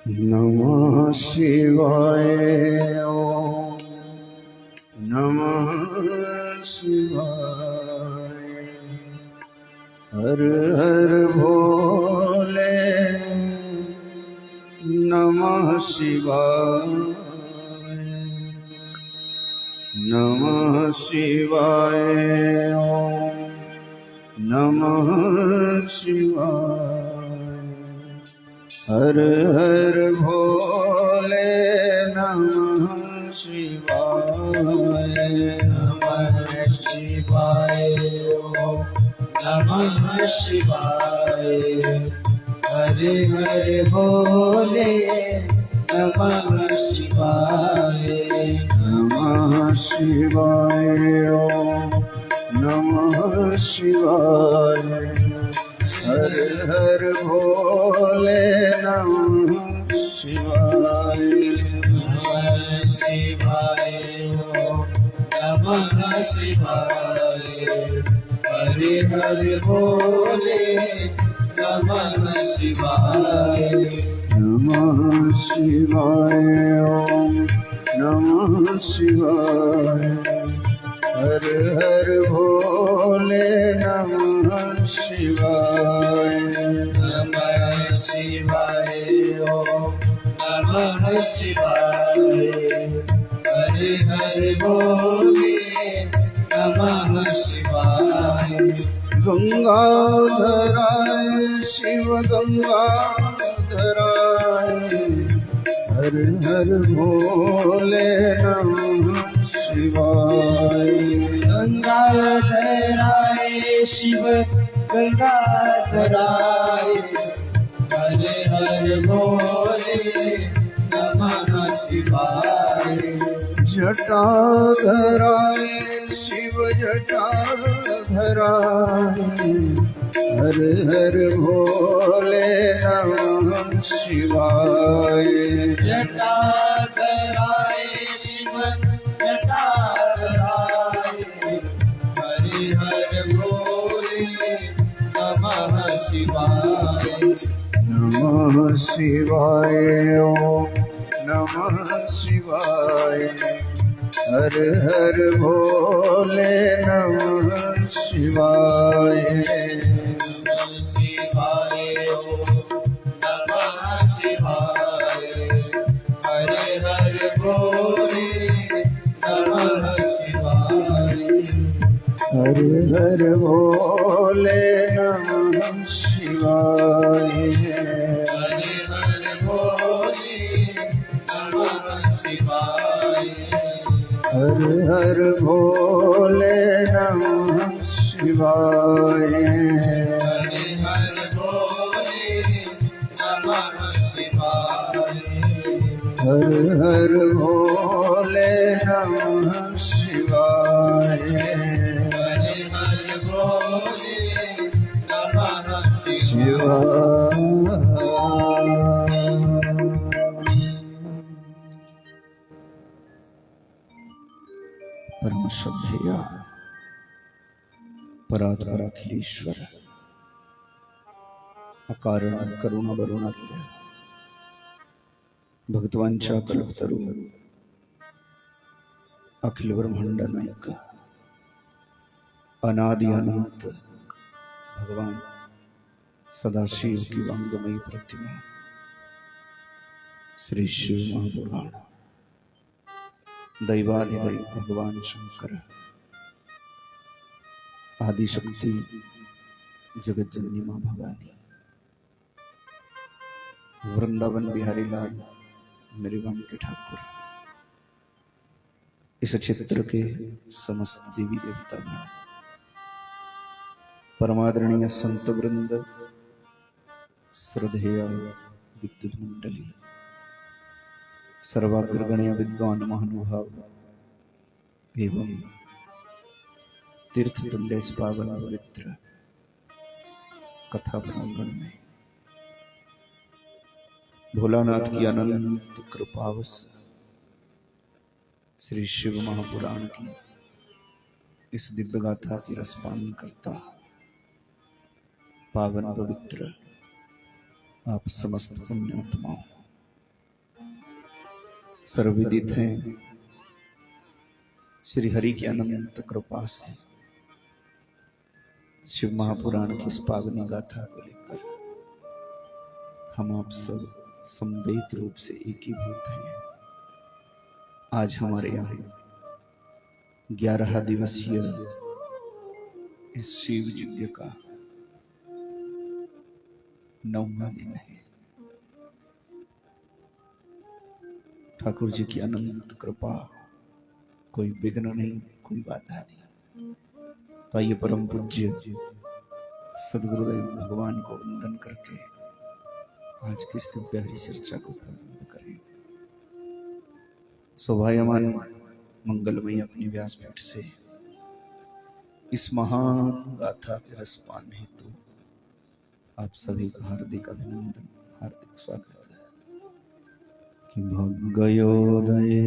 नमः शिवाय ओम नमः शिवाय। हर हर भोले नमः शिवाय। नमः शिवाय ओम नमः शिवाय। हर हर भोले नमः शिवाय। नमः शिवाय ओम नमः शिवाय। हरे हरे भोले नमः शिवाय। नमः शिवाय ओम नमः शिवाय। हर हर भोले नमः शिवाय। नमः शिवाय ओम नमः शिवाय। हरे हरे भोले नमः शिवाय। नमः शिवाय ओम नमः शिवाय। हर हर भोले नमः शिवाय। नमः शिवाय ओम नमः शिवाय। हरे हरे भोले नमः शिवाय। गंगाधराय शिव गंगाधराय। हर हर भोले नमः शिवाय। गंगाधराय शिव गंगाधराय। हरे हरे भोले नमः शिवाय। जटाधराय शिव जटाधराय। हर हर भोले नमः शिवाय। जटाधराय शिव जटाधराय। हरे हरे भोले नमः शिवाय। नमः शिवाय ओम नमः शिवाय। हर हर भोले नमः शिवाय। नमः शिवाय ओम नमः शिवाय। हरे हरे भोले नमः शिवाय। हर हर भोले नमः शिवाय। हरे हरे भोले नमः शिवाय। हर हर भोले नमः शिवाय। हरे हरे भोले नमः शिवाय। हर हर भोले नमः शिवाय। हरे हरे भोले नमः शिवाय। परम श्रद्धेय परात्पर अखिलेश्वर अकारण करुणा वरुणार्य भगवांच्या कल्पतरु अखिल ब्रह्मांड नायक अनादि अनंत भगवान सदाशिव की वांगमयी प्रतिमा श्री शिव महापुराण दैवाधिदैव भगवान शंकर आदिशक्ति जगत जननी मां भवानी वृंदावन बिहारी लाल मेरे गांव के ठाकुर इस क्षेत्र के समस्त देवी देवता गण परमादरणीय संत वृंद श्रद्धेय विद्युत मंडली सर्वाग्रगण्य विद्वान महानुभाव एवं तीर्थ तुल्य पावन पवित्र कथा प्रांगण में भोलानाथ की अनंत कृपावश श्री शिव महापुराण की इस दिव्य गाथा की रसपान करता पावन पवित्र आप समस्त पुण्यात्माओं सर्वविदित हैं। श्री हरि की अनंत कृपा से शिव महापुराण की इस पावनी गाथा को लेकर हम आप सब संवेद रूप से एकीभूत हैं। आज हमारे यहाँ 11 दिवसीय इस शिव यज्ञ का 9वां दिन है। ठाकुर जी की अनंत कृपा, कोई विघ्न नहीं, कोई बाधा नहीं। तो आइए परम पूज्य सदगुरुदेव भगवान को वंदन करके आज की इस दिव्य हरि चर्चा को प्रारंभ करें। शोभायमान मंगलमयी अपनी व्यासपीठ से इस महान गाथा के रसपान हेतु आप सभी का हार्दिक अभिनंदन, हार्दिक स्वागत है। कि भगयोदये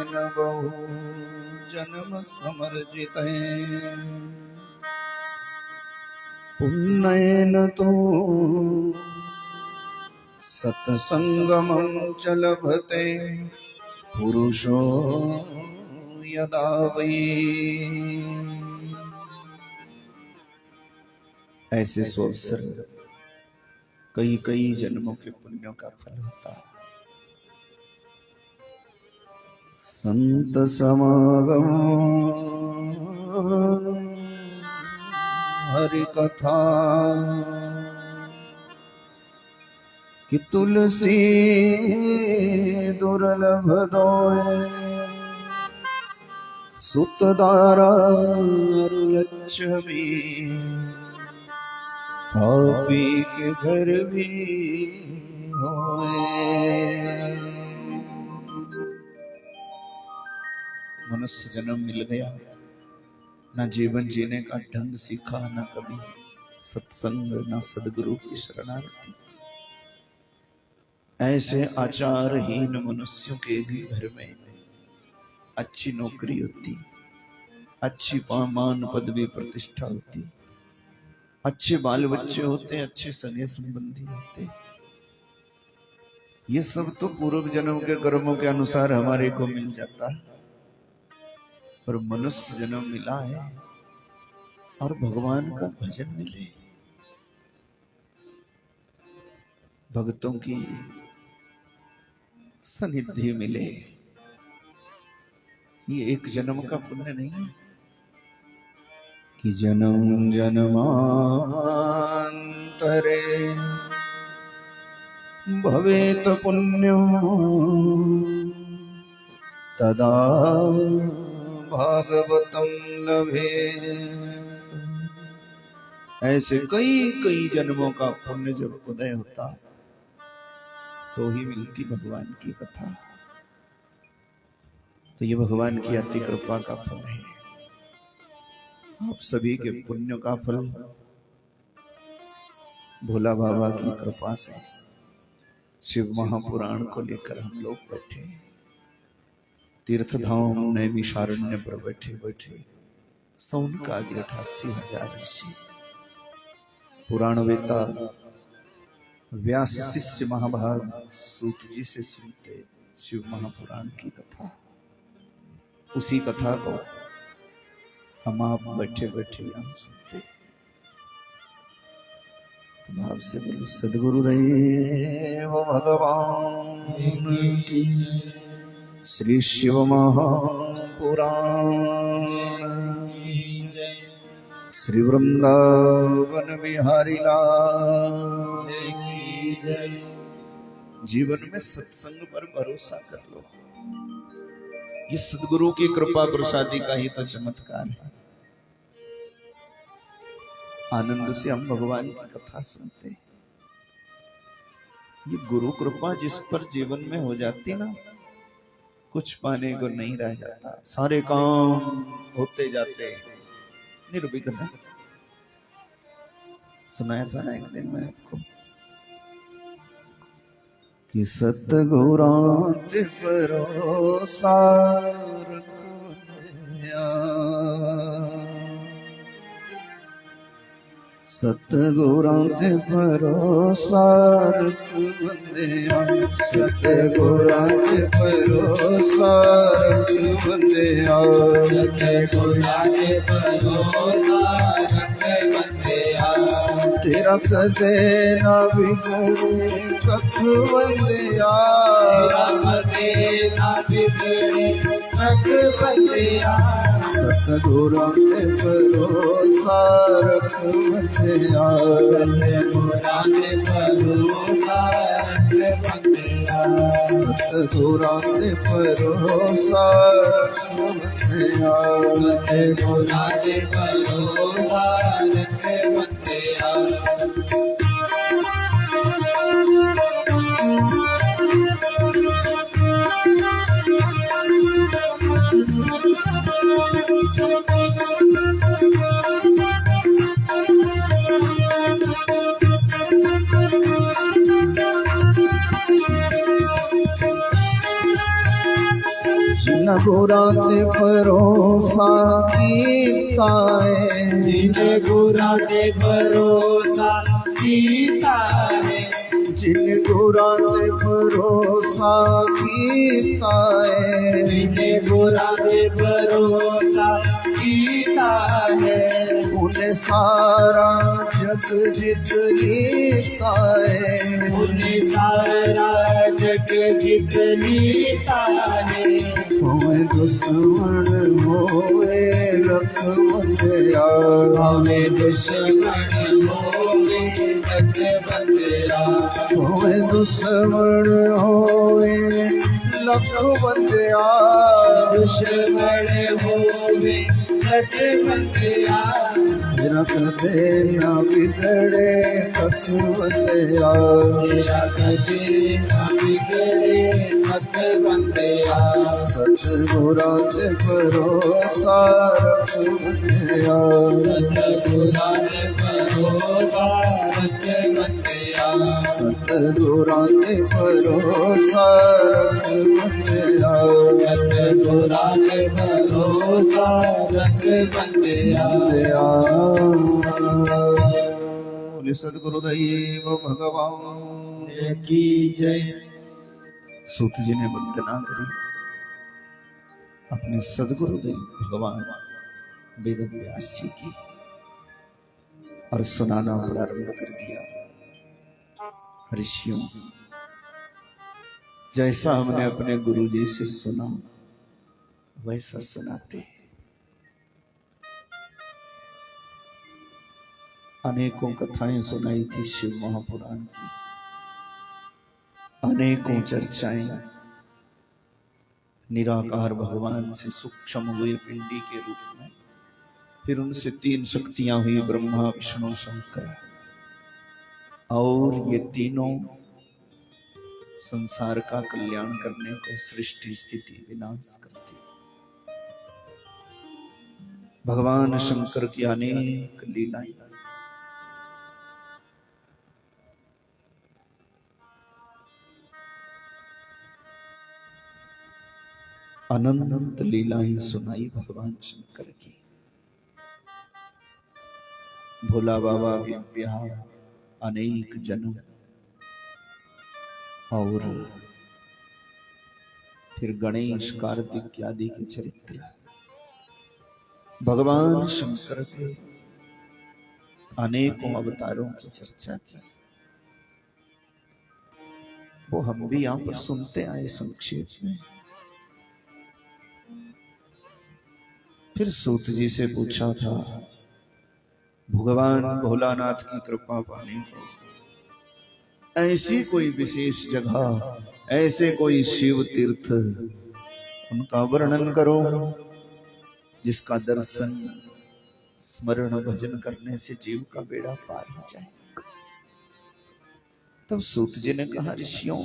न बहु जन्म समर्जिते पुण्येन तो सत्संगमं च लभते पुरुषो यदा वै। ऐसे सोचकर कई कई जन्मों के पुण्यों का फल होता है। संत समागम हरि कथा कि तुलसी दुर्लभ दोए सुतदारा लक्ष्मी पापी के घर भी होए। मनुष्य जन्म मिल गया, ना जीवन जीने का ढंग सीखा, ना कभी सत्संग, ना सदगुरु की शरणागति। ऐसे आचारहीन मनुष्यों के भी घर में अच्छी नौकरी होती, अच्छी मान पदवी प्रतिष्ठा होती, अच्छे बाल बच्चे होते, अच्छे सगे संबंधी होते। ये सब तो पूर्व जन्म के कर्मों के अनुसार हमारे को मिल जाता है। पर मनुष्य जन्म मिला है और भगवान का भजन मिले, भक्तों की सनिधि मिले, ये एक जन्म का पुण्य नहीं है कि जन्म जन्मांतरे भवेत पुण्यम तदा भागवतम लभे। ऐसे कई कई जन्मों का पुण्य जब उदय होता तो ही मिलती भगवान की कथा। तो ये भगवान की अति कृपा का फल है। आप सभी के पुण्य का फल भोला बाबा की कृपा से शिव महापुराण को लेकर हम लोग बैठे, तीर्थ धाम नैमिषारण्य पर बैठे बैठे सौनक आदि 88,000 ऋषि, पुराण वेता व्यास शिष्य महाभाग सूत जी से सुनते शिव महापुराण की कथा। उसी कथा को हम आप बैठे बैठे यहाँ सुनते। भाव से बोलो सद्गुरुदेव भगवान की, श्री शिव महापुराण, श्री वृंदावन बिहारी लाल जय। जीवन में सत्संग पर भरोसा कर लो, ये सद्गुरु की कृपा प्रसादी का ही तो चमत्कार है। आनंद से हम भगवान की कथा सुनते। ये गुरु कृपा जिस पर जीवन में हो जाती ना, कुछ पाने को नहीं रह जाता, सारे काम होते जाते निर्विघ्न। सुनाया था ना एक दिन मैं आपको कि सतगुरांत भरोसा सतगुरां ते भरोसा रख बंदिया, सतगुरां ते भरोसा रख बंदिया, सतगुरां ते भरोसा रख बंदिया। तेरा कदे ना बिगड़े कख बंदिया, तेरा कदे ना बिगड़े कख बंदिया। सतगुरां ते भरोसा रख बंदिया, सतगुरां ते भरोसा रख बंदिया। सतगुरां ते भरोसा रख बंदिया, सतगुरां ते भरोसा रख बंदिया। गुरां ते भरोसा कीता है, जिने गुरां ते भरोसा कीता है। जिन गुरां ते भरोसा कीता है, जिने गुरां ते भरोसा कीता है। उन्हें सारा जग जित लीता है, उन्हें सारा जग जित लीता है। होए दुश्मन होए लख बंदिया, हमें दुश्मन होवे लख बंदिया। होए दुश्मन होए लख बंदिया, दुश्मन होवे लख बंदिया। तेरा कदे ना बिगड़े कख बंदिया, तेरा कदे ना बिगड़े कख बंदिया। सतगुरां ते भरोसा रख बंदिया, सतगुरां ते भरोसा रख बंदिया। सतगुरां ते भरोसा रख बंदिया, सतगुरां ते भरोसा रख बंदिया। बोले सद्गुरुदेव भगवान की जय। सूत जी ने वंदना करी अपने सद्गुरुदेव भगवान वेद व्यास जी की और सुनाना प्रारंभ कर दिया। ऋषियों, जैसा हमने अपने गुरु जी से सुना वैसा सुनाते। अनेकों कथाएं सुनाई थी शिव महापुराण की, अनेकों चर्चाएं निराकार भगवान से सूक्ष्म हुए पिंडी के रूप में, फिर उनसे तीन शक्तियां हुई ब्रह्मा विष्णु शंकर, और ये तीनों संसार का कल्याण करने को सृष्टि स्थिति विनाश करती। भगवान शंकर की अनेक लीलाएं, अनंत लीलाएं सुनाई भगवान शंकर की। भोला बाबा के ब्याह, अनेक जन्म, और फिर गणेश कार्तिक आदि के चरित्र, भगवान शंकर के अनेकों अवतारों की चर्चा की। वो हम भी यहां पर सुनते आए संक्षेप में। फिर सूत जी से पूछा था, भगवान भोलानाथ की कृपा पाने को ऐसी कोई विशेष जगह, ऐसे कोई शिव तीर्थ, उनका वर्णन करो जिसका दर्शन स्मरण भजन करने से जीव का बेड़ा पार हो जाए। तब सूत जी ने कहा, ऋषियों,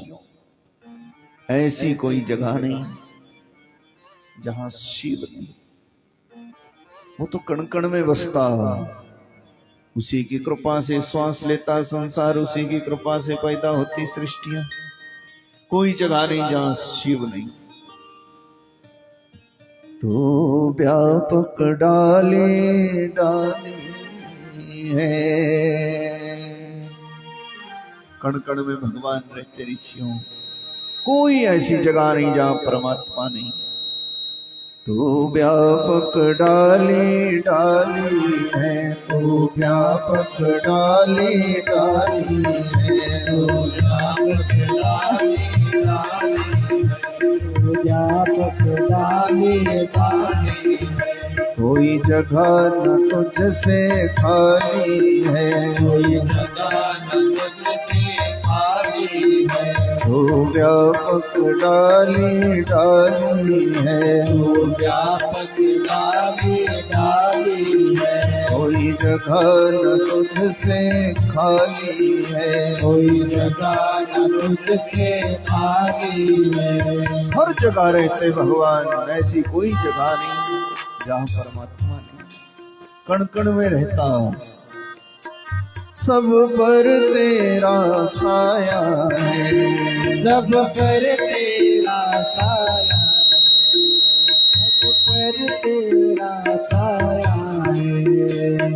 ऐसी कोई जगह नहीं जहां शिव नहीं। वो तो कण कण में बसता, उसी की कृपा से श्वास लेता संसार, उसी की कृपा से पैदा होती सृष्टियां। कोई जगह नहीं जहां शिव नहीं। तो व्यापक डाले डाले है। कण कण में भगवान रहते ऋषियों, कोई ऐसी जगह नहीं जहां परमात्मा नहीं। तू व्यापक डाली डाली है, तू व्यापक डाली डाली है, तू व्यापक डाली डाली तू व्यापक डाली डाली कोई जगह न तुझसे खाली है, कोई जगह न तुझसे खाली है। तू व्यापक डाली डाली है, तू व्यापक डाली डाली है। कोई जगह न तुझसे खाली है, कोई जगह न तुझसे खाली है। हर जगह रहते भगवान, ऐसी कोई जगह नहीं जहाँ परमात्मा नहीं। कण कण में रहता, सब पर तेरा साया है, सब पर तेरा साया है, सब पर तेरा साया है।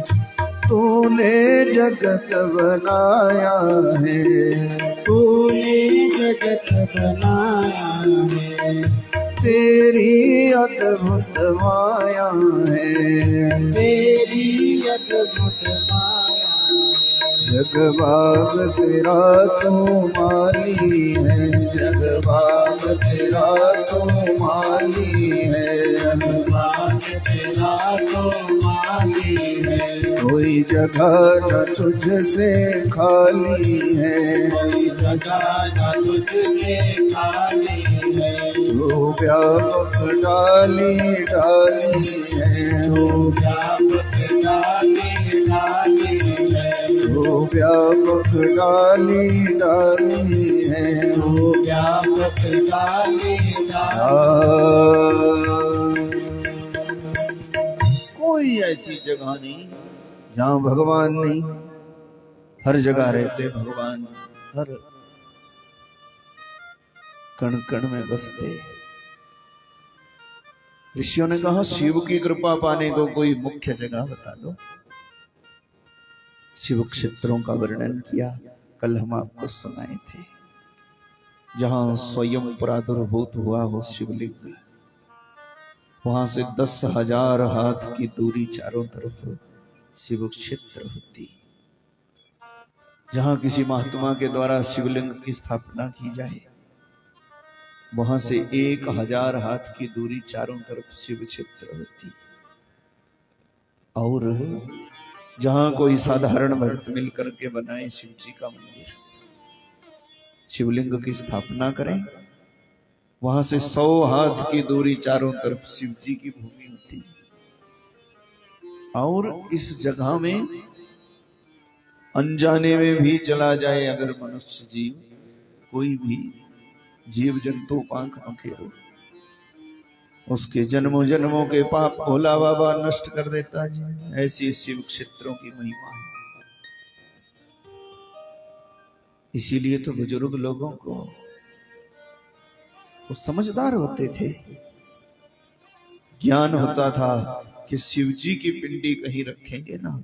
तूने जगत बनाया है, तूने जगत बनाया है, तेरी अद्भुत माया है, तेरी अद्भुत माया है। जगभाग तेरा तो माली है, जगभाग तेरा तो माली है, भगवान तेरा तो माली है। कोई जगह न तुझसे खाली है, कोई जगह न तुझसे खाली है। तू व्यापक डाली डाली है, तू व्यापक डाली डाली है। तू व्यापक डाली डाली है। तू व्यापक डाली डाली कोई ऐसी जगह नहीं जहाँ भगवान नहीं, हर जगह रहते भगवान, हर कण कण में बसते। ऋषियों ने कहा शिव की कृपा पाने को कोई मुख्य जगह बता दो। शिव क्षेत्रों का वर्णन किया, कल हम आपको सुनाए थे। जहां स्वयं प्रादुर्भूत हुआ हो शिवलिंग, वहां से 10,000 हाथ की दूरी चारों तरफ शिव क्षेत्र होती। जहां किसी महात्मा के द्वारा शिवलिंग की स्थापना की जाए, वहां से 1,000 हाथ की दूरी चारों तरफ शिव क्षेत्र होती। और जहां कोई साधारण भक्त मिलकर के बनाए शिव जी का मंदिर, शिवलिंग की स्थापना करें, वहां से 100 हाथ की दूरी चारों तरफ शिव जी की भूमि होती। और इस जगह में अनजाने में भी चला जाए अगर मनुष्य जीव, कोई भी जीव जंतु पांख पखेरु, उसके जन्मों जन्मों के पाप भोला बाबा नष्ट कर देता जी। ऐसी शिव क्षेत्रों की महिमा है। इसीलिए तो बुजुर्ग लोगों को वो समझदार होते थे, ज्ञान होता था कि शिव जी की पिंडी कहीं रखेंगे ना,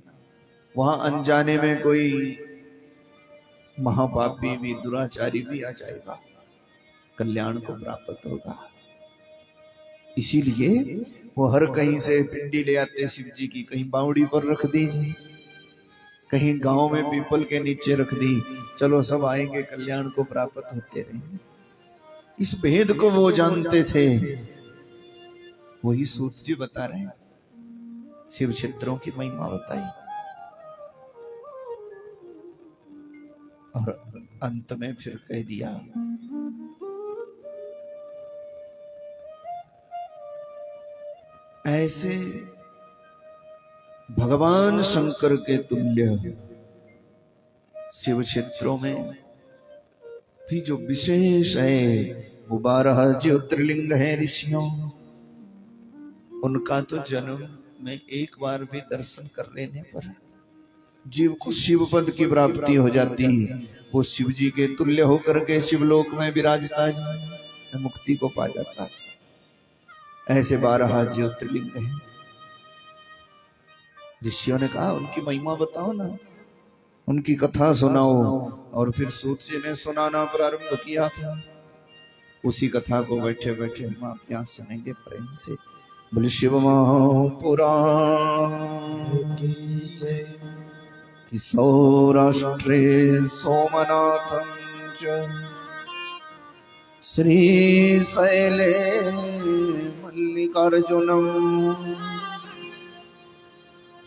वहां अनजाने में कोई महापापी भी, दुराचारी भी आ जाएगा, कल्याण को प्राप्त होगा। इसीलिए वो हर कहीं से पिंडी ले आते शिव जी की। कहीं बावड़ी पर रख दीजिए, कहीं गांव में पीपल के नीचे रख दी, चलो सब आएंगे, कल्याण को प्राप्त होते रहेंगे। इस भेद को वो जानते थे। वही सूत जी बता रहे हैं, शिव क्षेत्रों की महिमा बताई। और अंत में फिर कह दिया, ऐसे भगवान शंकर के तुल्य शिव क्षेत्रों में भी जो विशेष है, वो 12 ज्योतिर्लिंग है ऋषियों। उनका तो जन्म में एक बार भी दर्शन कर लेने पर जीव को शिव पद की प्राप्ति हो जाती है। वो शिव जी के तुल्य होकर के शिवलोक में विराजता है, मुक्ति को पा जाता। ऐसे 12 ज्योतिर्लिंग हैं। ऋषियों ने कहा उनकी महिमा बताओ ना, उनकी कथा सुनाओ। और फिर सूत जी ने सुनाना प्रारंभ किया था। उसी कथा को बैठे बैठे हम आप यहाँ सुनेंगे प्रेम से। बोले शिव महापुराण कि सौराष्ट्रे सोमनाथं च श्रीशैले मल्लिकार्जुनम्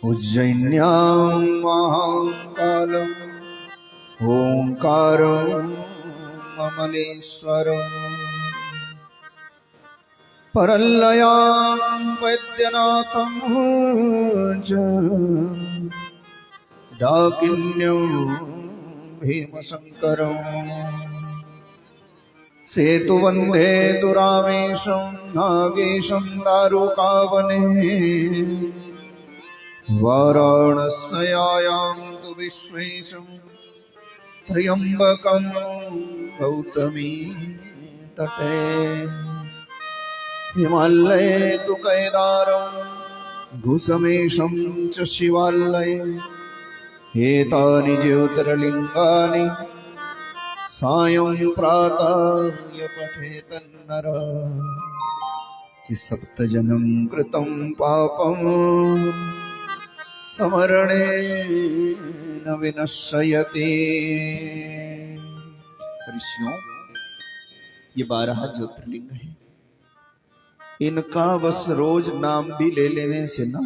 उज्जैन्यां महाकालम् ओंकारम् अमलेश्वरम् परल्लयां वैद्यनाथं च डाकिन्यं भीमशङ्करम् सेतुवन्दे दुरावेशं नागेशं दारुकावने वाराणस्यायां तु विश्वेशं त्र्यम्बकं गौतमी तटे हिमालये तु कैदारं घुसमेशं च शिवालये एतानि ज्योतिर्लिङ्गानि सायं प्रातः पठेतन्नर कि सप्तजन्म कृतं पापं स्मरणेन विनश्यति। ऋषियों, ये 12 ज्योतिर्लिंग हैं। इनका बस रोज नाम भी ले लेने से ना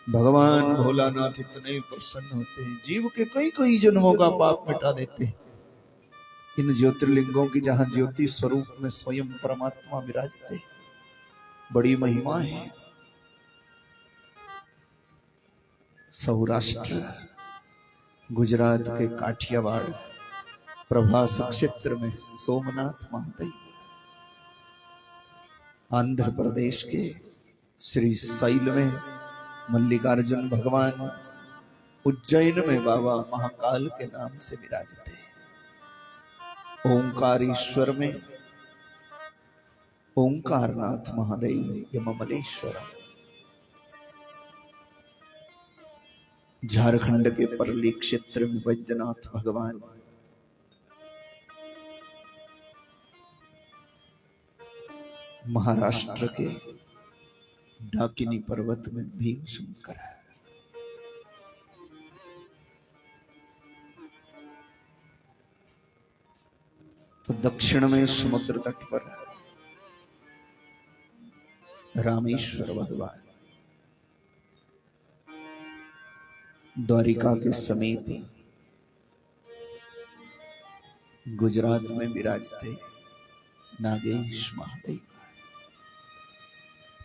भगवान भोलानाथ इतने प्रसन्न होते हैं, जीव के कई कई जन्मों का पाप मिटा देते हैं। इन ज्योतिर्लिंगों की जहां ज्योति स्वरूप में स्वयं परमात्मा विराजते, बड़ी महिमा है। सौराष्ट्र, गुजरात के काठियावाड़ प्रभास क्षेत्र में सोमनाथ महादेव, आंध्र प्रदेश के श्रीशैल में मल्लिकार्जुन भगवान, उज्जैन में बाबा महाकाल के नाम से विराजते हैं, ओंकारेश्वर में ओंकारनाथ महादेव यममलेश्वर, झारखंड के परली क्षेत्र में वैद्यनाथ भगवान, महाराष्ट्र के डाकिनी पर्वत में भीमशंकर है। तो दक्षिण में समुद्र तट पर रामेश्वर भगवान, द्वारिका के समीप गुजरात में विराजते नागेश महादेव,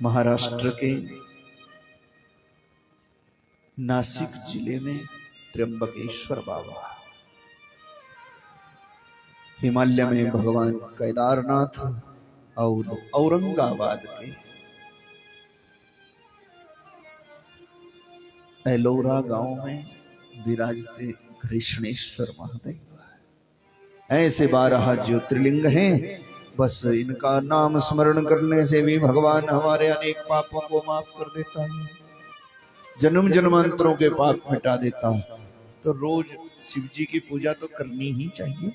महाराष्ट्र के नासिक जिले में त्र्यंबकेश्वर बाबा, हिमालय में भगवान केदारनाथ और औरंगाबाद के एलोरा गांव में विराजते कृष्णेश्वर महादेव। ऐसे 12 ज्योतिर्लिंग हैं। बस इनका नाम स्मरण करने से भी भगवान हमारे अनेक पापों को माफ कर देता है, जन्म जन्मांतरों के पाप मिटा देता है। तो रोज शिव जी की पूजा तो करनी ही चाहिए।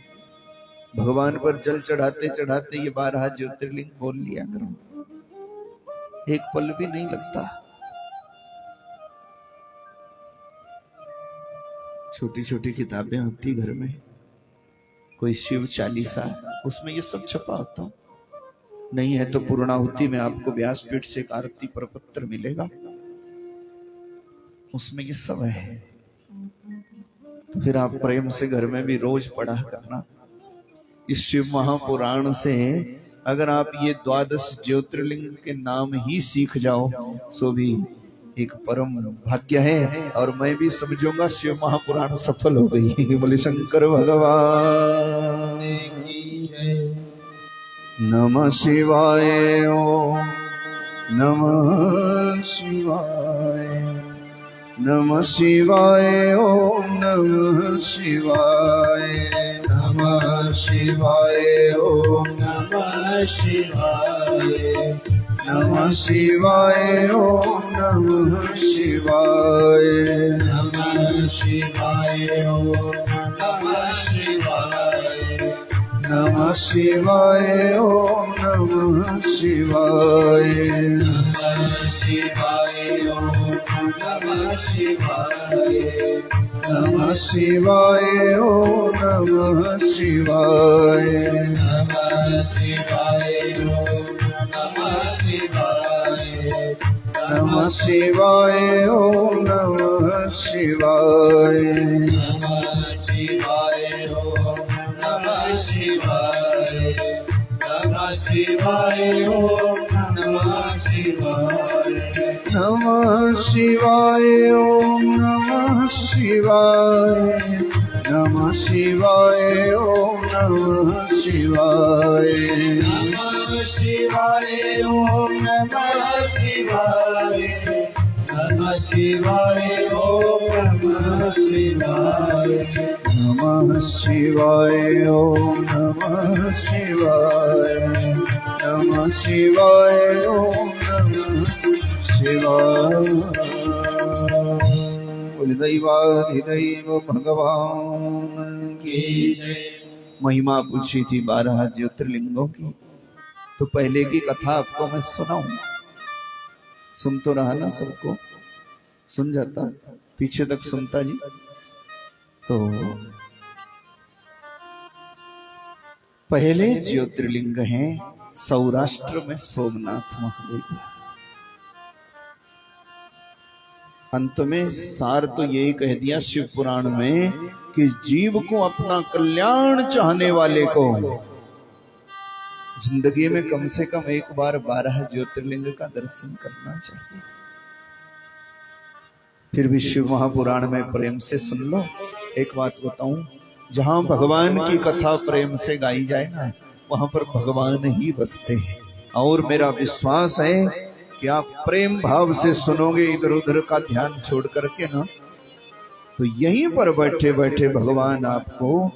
भगवान पर जल चढ़ाते चढ़ाते ये 12 ज्योतिर्लिंग बोल लिया करो, एक पल भी नहीं लगता। छोटी छोटी किताबें होती घर में, कोई शिव चालीसा, उसमें ये सब छपा होता। नहीं है तो पूर्णाहुति में आपको व्यासपीठ से एक आरती प्रपत्र मिलेगा, उसमें ये सब है। तो फिर आप प्रेम से घर में भी रोज पढ़ा करना। इस शिव महापुराण से अगर आप ये 12 ज्योतिर्लिंग के नाम ही सीख जाओ सो भी एक परम भाग्य है। और मैं भी समझूंगा शिव महापुराण सफल हो गई। बोले शंकर भगवान की जय। नमः शिवाय ओम नमः शिवाय, नमः शिवाय ओम नमः शिवाय, नमः शिवाय ओम नमः शिवाय, नमः शिवाय ओम नमः शिवाय नमः शिवाय ओम नमः शिवाय नमः शिवाय ओम नमः शिवाय नमः शिवाय ओम नमः शिवाय नमः शिवाय ओम नमः शिवाय नमः शिवाय ओम नमः शिवाय नमः शिवाय ओम नमः शिवाय नमः शिवाय ओम नमः शिवाय नमः शिवाय ओम नमः शिवाय नमः शिवाय ओम नमः शिवाय नमः शिवाय ओम नमः शिवाय नमः शिवाय ओम नमः शिवाय नमः शिवाय ओम नमः शिवाय नमः शिवाय ओम नमः शिवाय नमः शिवाय ओम नमः शिवाय कुलदैवाधिदैव भगवान की महिमा पूछी थी 12 ज्योतिर्लिंगों की। तो पहले की कथा आपको मैं सुनाऊं, सुन तो रहा ना, सबको सुन जाता, पीछे तक सुनता जी। तो पहले ज्योतिर्लिंग हैं सौराष्ट्र में सोमनाथ महादेव। अंत में सार तो यही कह दिया शिव पुराण में कि जीव को अपना कल्याण चाहने वाले को जिंदगी में कम से कम एक बार 12 ज्योतिर्लिंग का दर्शन करना चाहिए। फिर भी शिव महापुराण में प्रेम से सुन लो। एक बात बताऊं, जहां भगवान की कथा प्रेम से गाई जाए ना, वहां पर भगवान ही बसते हैं। और मेरा विश्वास है कि आप प्रेम भाव से सुनोगे, इधर उधर का ध्यान छोड़ करके ना, तो यहीं पर बैठे बैठे भगवान आपको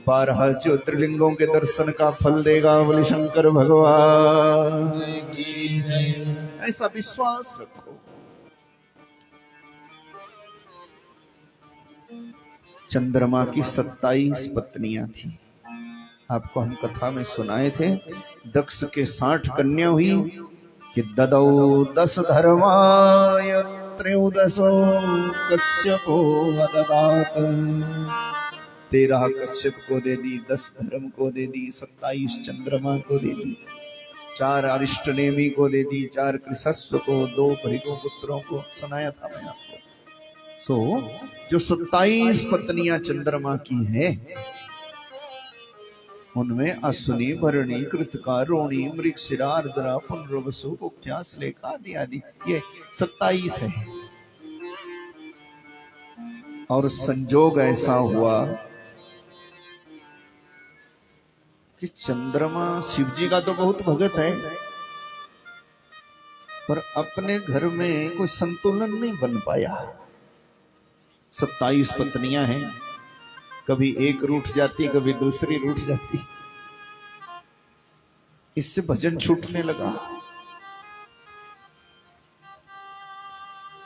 12 ज्योतिर्लिंगों के दर्शन का फल देगा। बोले शंकर भगवान की जय। ऐसा विश्वास रखो। चंद्रमा की 27 पत्नियां थी। आपको हम कथा में सुनाए थे। दक्ष के 60 कन्या हुई कि ददौ 10 धर्माय त्रयोदशो कश्यपो अददात। 13 कश्यप को दे दी, 10 धर्म को दे दी, 27 चंद्रमा को दे दी, 4 अरिष्टनेमी को दे दी, 4 कृषस्व को, 2 भृगु पुत्रों को। सुनाया था मैं आपको। जो 27 पत्नियां चंद्रमा की हैं, उनमें अश्विनी, भरणी, कृतिका, रोणी, मृगशिरा, आर्द्रा, पुनर्वसु, कुख्या, श्लेखा आदि आदि, ये 27 है। और संजोग ऐसा हुआ कि चंद्रमा शिव जी का तो बहुत भगत है, पर अपने घर में कोई संतुलन नहीं बन पाया। 27 पत्नियां हैं, कभी एक रूठ जाती, कभी दूसरी रूठ जाती। इससे भजन छूटने लगा।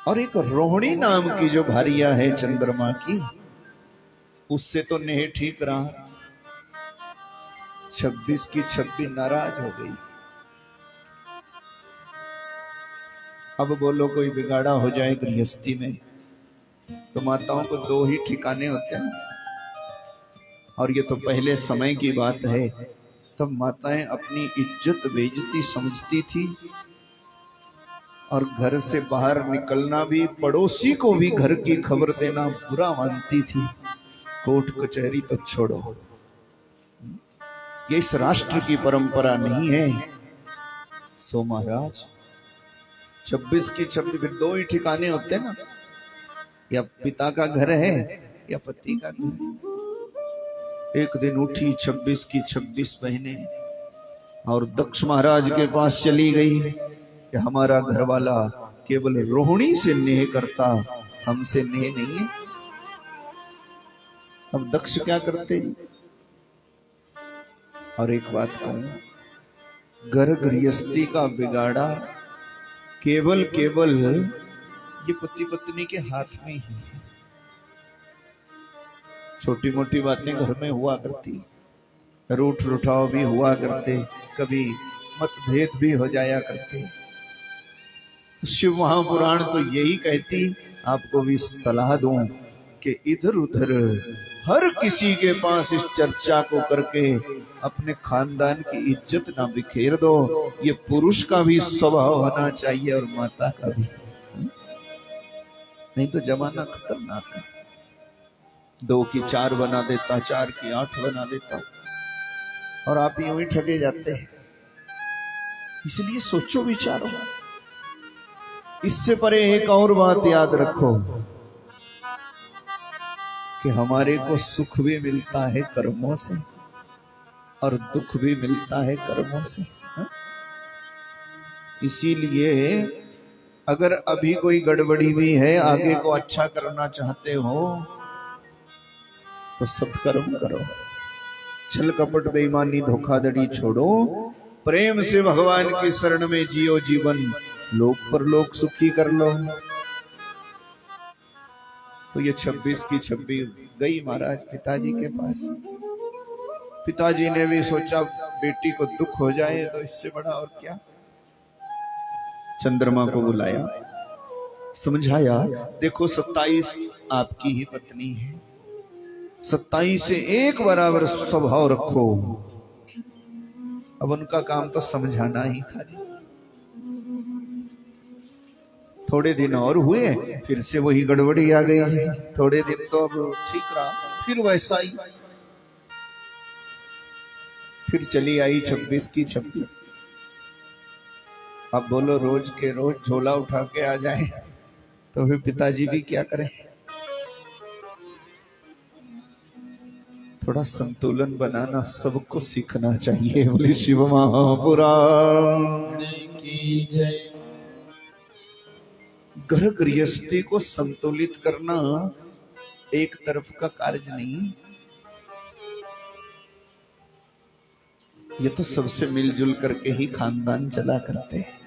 और एक रोहिणी नाम की जो भारिया है चंद्रमा की, उससे तो नेह ठीक रहा। 26 की 26 नाराज हो गई। अब बोलो कोई बिगाड़ा हो जाए गृहस्थी में, तो माताओं को 2 ही ठिकाने होते हैं। और ये तो पहले समय की बात है, तब माताएं अपनी इज्जत बेइज्जती समझती थी। और घर से बाहर निकलना भी, पड़ोसी को भी घर की खबर देना बुरा मानती थी। कोर्ट कचहरी तो छोड़ो, ये इस राष्ट्र की परंपरा नहीं है। सो महाराज 26 की 26 2 ही ठिकाने होते ना, या पिता का घर है या पति का घर है। एक दिन उठी 26 की 26 बहने और दक्ष महाराज के पास चली गई कि हमारा घर वाला केवल रोहिणी से नेह करता, हमसे नेह नहीं है। अब दक्ष क्या करते। और एक बात कहूं, घर गृहस्थी का बिगाड़ा केवल केवल ये पति पत्नी के हाथ में ही है। छोटी मोटी बातें घर में हुआ करती, रूठ रुठाव भी हुआ करते, कभी मतभेद भी हो जाया करते। तो शिव महापुराण तो यही कहती, आपको भी सलाह दूं कि इधर उधर हर किसी के पास इस चर्चा को करके अपने खानदान की इज्जत ना बिखेर दो। ये पुरुष का भी स्वभाव होना चाहिए और माता का भी, नहीं तो जमाना खतरनाक है। 2 की 4 बना देता, 4 की 8 बना देता, और आप यूं ही ठगे जाते हैं। इसलिए सोचो विचारो। इससे परे एक और बात याद रखो कि हमारे को सुख भी मिलता है कर्मों से और दुख भी मिलता है कर्मों से। इसीलिए अगर अभी कोई गड़बड़ी भी है, आगे को अच्छा करना चाहते हो तो सत्कर्म करो, छल कपट बेईमानी धोखाधड़ी छोड़ो, प्रेम से भगवान की शरण में जियो जीवन, लोक परलोक सुखी कर लो। तो ये 26 की 26 गई महाराज पिताजी के पास। पिताजी ने भी सोचा बेटी को दुख हो जाए तो इससे बड़ा और क्या। चंद्रमा को बुलाया, समझाया, देखो 27 आपकी ही पत्नी है, 27 से एक बराबर स्वभाव रखो। अब उनका काम तो समझाना ही था जी। थोड़े दिन और हुए, फिर से वही गड़बड़ी आ गई। थोड़े दिन तो अब ठीक रहा, फिर वैसा ही, फिर चली आई 26 की 26। अब बोलो रोज के रोज झोला उठा के आ जाए तो फिर पिताजी भी क्या करें। थोड़ा संतुलन बनाना सबको सीखना चाहिए। बोले शिव महापुराण की जय। घर गृहस्थी को संतुलित करना एक तरफ का कार्य नहीं, ये तो सबसे मिलजुल करके ही खानदान चला करते हैं।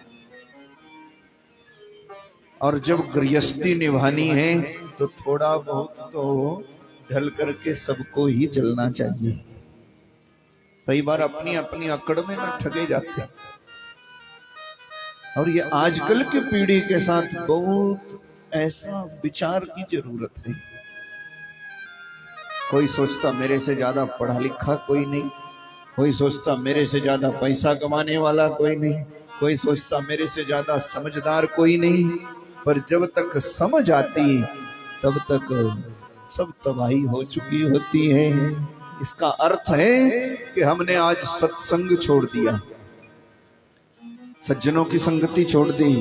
और जब गृहस्थी निभानी है तो थोड़ा बहुत तो ढल करके सबको ही चलना चाहिए। कई बार अपनी अपनी अकड़ में न ठगे जाते हैं। और ये आजकल की पीढ़ी के साथ बहुत ऐसा विचार की जरूरत है। कोई सोचता मेरे से ज्यादा पढ़ा लिखा कोई नहीं, कोई सोचता मेरे से ज्यादा पैसा कमाने वाला कोई नहीं, कोई सोचता मेरे से ज्यादा समझदार कोई नहीं। पर जब तक समझ आती तब तक सब तबाही हो चुकी होती है। इसका अर्थ है कि हमने आज सत्संग छोड़ दिया, सज्जनों की संगति छोड़ दी,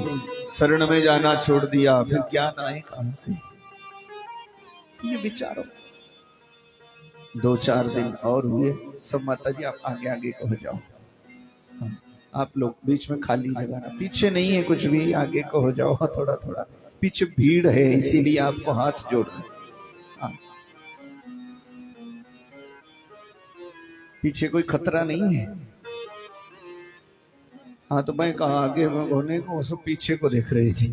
शरण में जाना छोड़ दिया, फिर ज्ञान आए कहां से। ये विचारो। 2-4 दिन और हुए, सब माता जी आप आगे आगे को हो जाओ। आप लोग बीच में खाली जगह ना, पीछे नहीं है कुछ भी, आगे को हो जाओ थोड़ा थोड़ा। पीछे भीड़ है इसीलिए आपको हाथ जोड़ रहे। पीछे कोई खतरा नहीं है। हाँ तो मैं कहा आगे होने को, सब पीछे को देख रहे जी।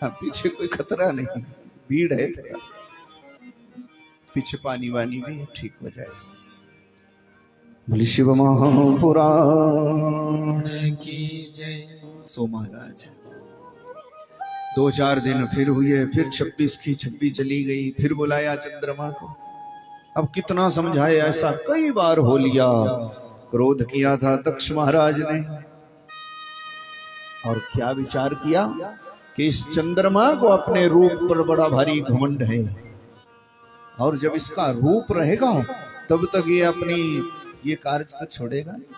हाँ पीछे कोई खतरा नहीं, भीड़ है थोड़ा। पीछे पानी वानी भी ठीक हो जाए। बोले शिव महापुराण की जय। सो महाराज 2-4 दिन फिर हुए, फिर 26 की 26 चली गई। फिर बुलाया चंद्रमा को। अब कितना समझाए, ऐसा कई बार हो लिया। क्रोध किया था दक्ष महाराज ने, और क्या विचार किया कि इस चंद्रमा को अपने रूप पर बड़ा भारी घमंड है, और जब इसका रूप रहेगा तब तक ये अपनी ये कार्य तो छोड़ेगा नहीं।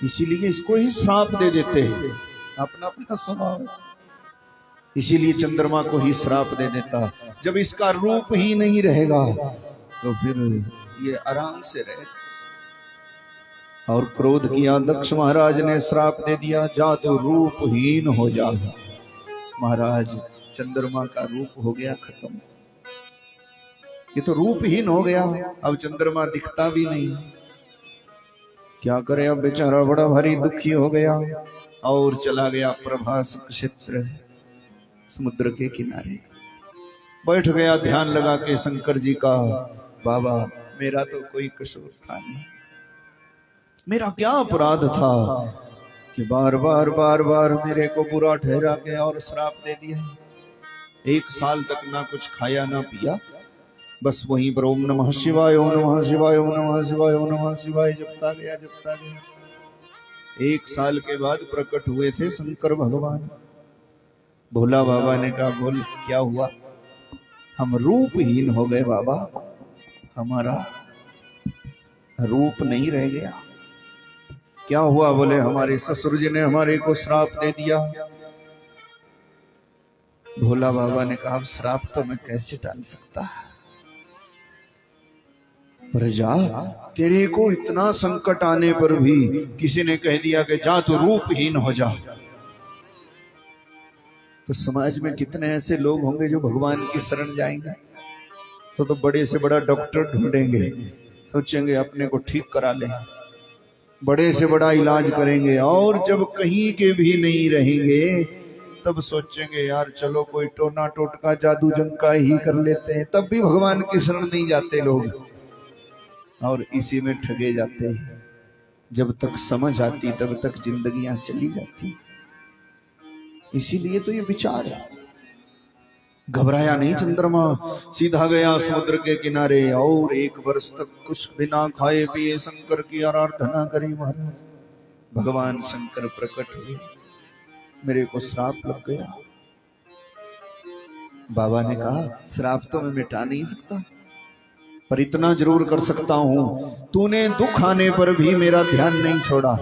इसीलिए इसको ही श्राप दे देते हैं, अपना अपना स्वभाव। इसीलिए चंद्रमा को ही श्राप दे देता। जब इसका रूप ही नहीं रहेगा तो फिर ये आराम से रहेगा। और क्रोध किया दक्ष महाराज ने, श्राप दे दिया, जा तो रूपहीन हो जा। महाराज चंद्रमा का रूप हो गया खत्म। ये तो रूपहीन हो गया, अब चंद्रमा दिखता भी नहीं। क्या करे, अब बेचारा बड़ा भारी दुखी हो गया और चला गया प्रभास क्षेत्र, समुद्र के किनारे बैठ गया, ध्यान लगा के शंकर जी का। बाबा मेरा तो कोई कसूर था नहीं, मेरा क्या अपराध था कि बार बार मेरे को बुरा ठहरा के और श्राप दे दिया। 1 साल तक ना कुछ खाया ना पिया, बस वहीं पर ओम नमः शिवाय ओम नमः शिवाय ओम नमः शिवाय ओम नमः शिवाय जपता गया। 1 साल के बाद प्रकट हुए थे शंकर भगवान। भोला बाबा ने कहा, बोल क्या हुआ? हम रूपहीन हो गए बाबा, हमारा रूप नहीं रह गया। क्या हुआ? बोले हमारे ससुर जी ने हमारे को श्राप दे दिया। भोला बाबा ने कहा, श्राप तो मैं कैसे टाल सकता, प्रजा तेरे को इतना संकट आने पर भी किसी ने कह दिया कि जा तू रूपहीन हो जा, तो समाज में कितने ऐसे लोग होंगे जो भगवान की शरण जाएंगे? तो बड़े से बड़ा डॉक्टर ढूंढेंगे, सोचेंगे अपने को ठीक करा लें, बड़े से बड़ा इलाज करेंगे, और जब कहीं के भी नहीं रहेंगे तब सोचेंगे यार चलो कोई टोना टोटका जादू जंका ही कर लेते हैं, तब भी भगवान की शरण नहीं जाते लोग, और इसी में ठगे जाते हैं। जब तक समझ आती तब तक जिंदगियां चली जाती। इसीलिए तो ये विचार है। घबराया नहीं चंद्रमा, सीधा गया समुद्र के किनारे और 1 वर्ष तक कुछ बिना खाए पिए शंकर की आराधना करी। महाराज भगवान शंकर प्रकट हुए, मेरे को श्राप लग गया। बाबा ने कहा, श्राप तो मैं मिटा नहीं सकता, पर इतना जरूर कर सकता हूं, तूने दुख आने पर भी मेरा ध्यान नहीं छोड़ा,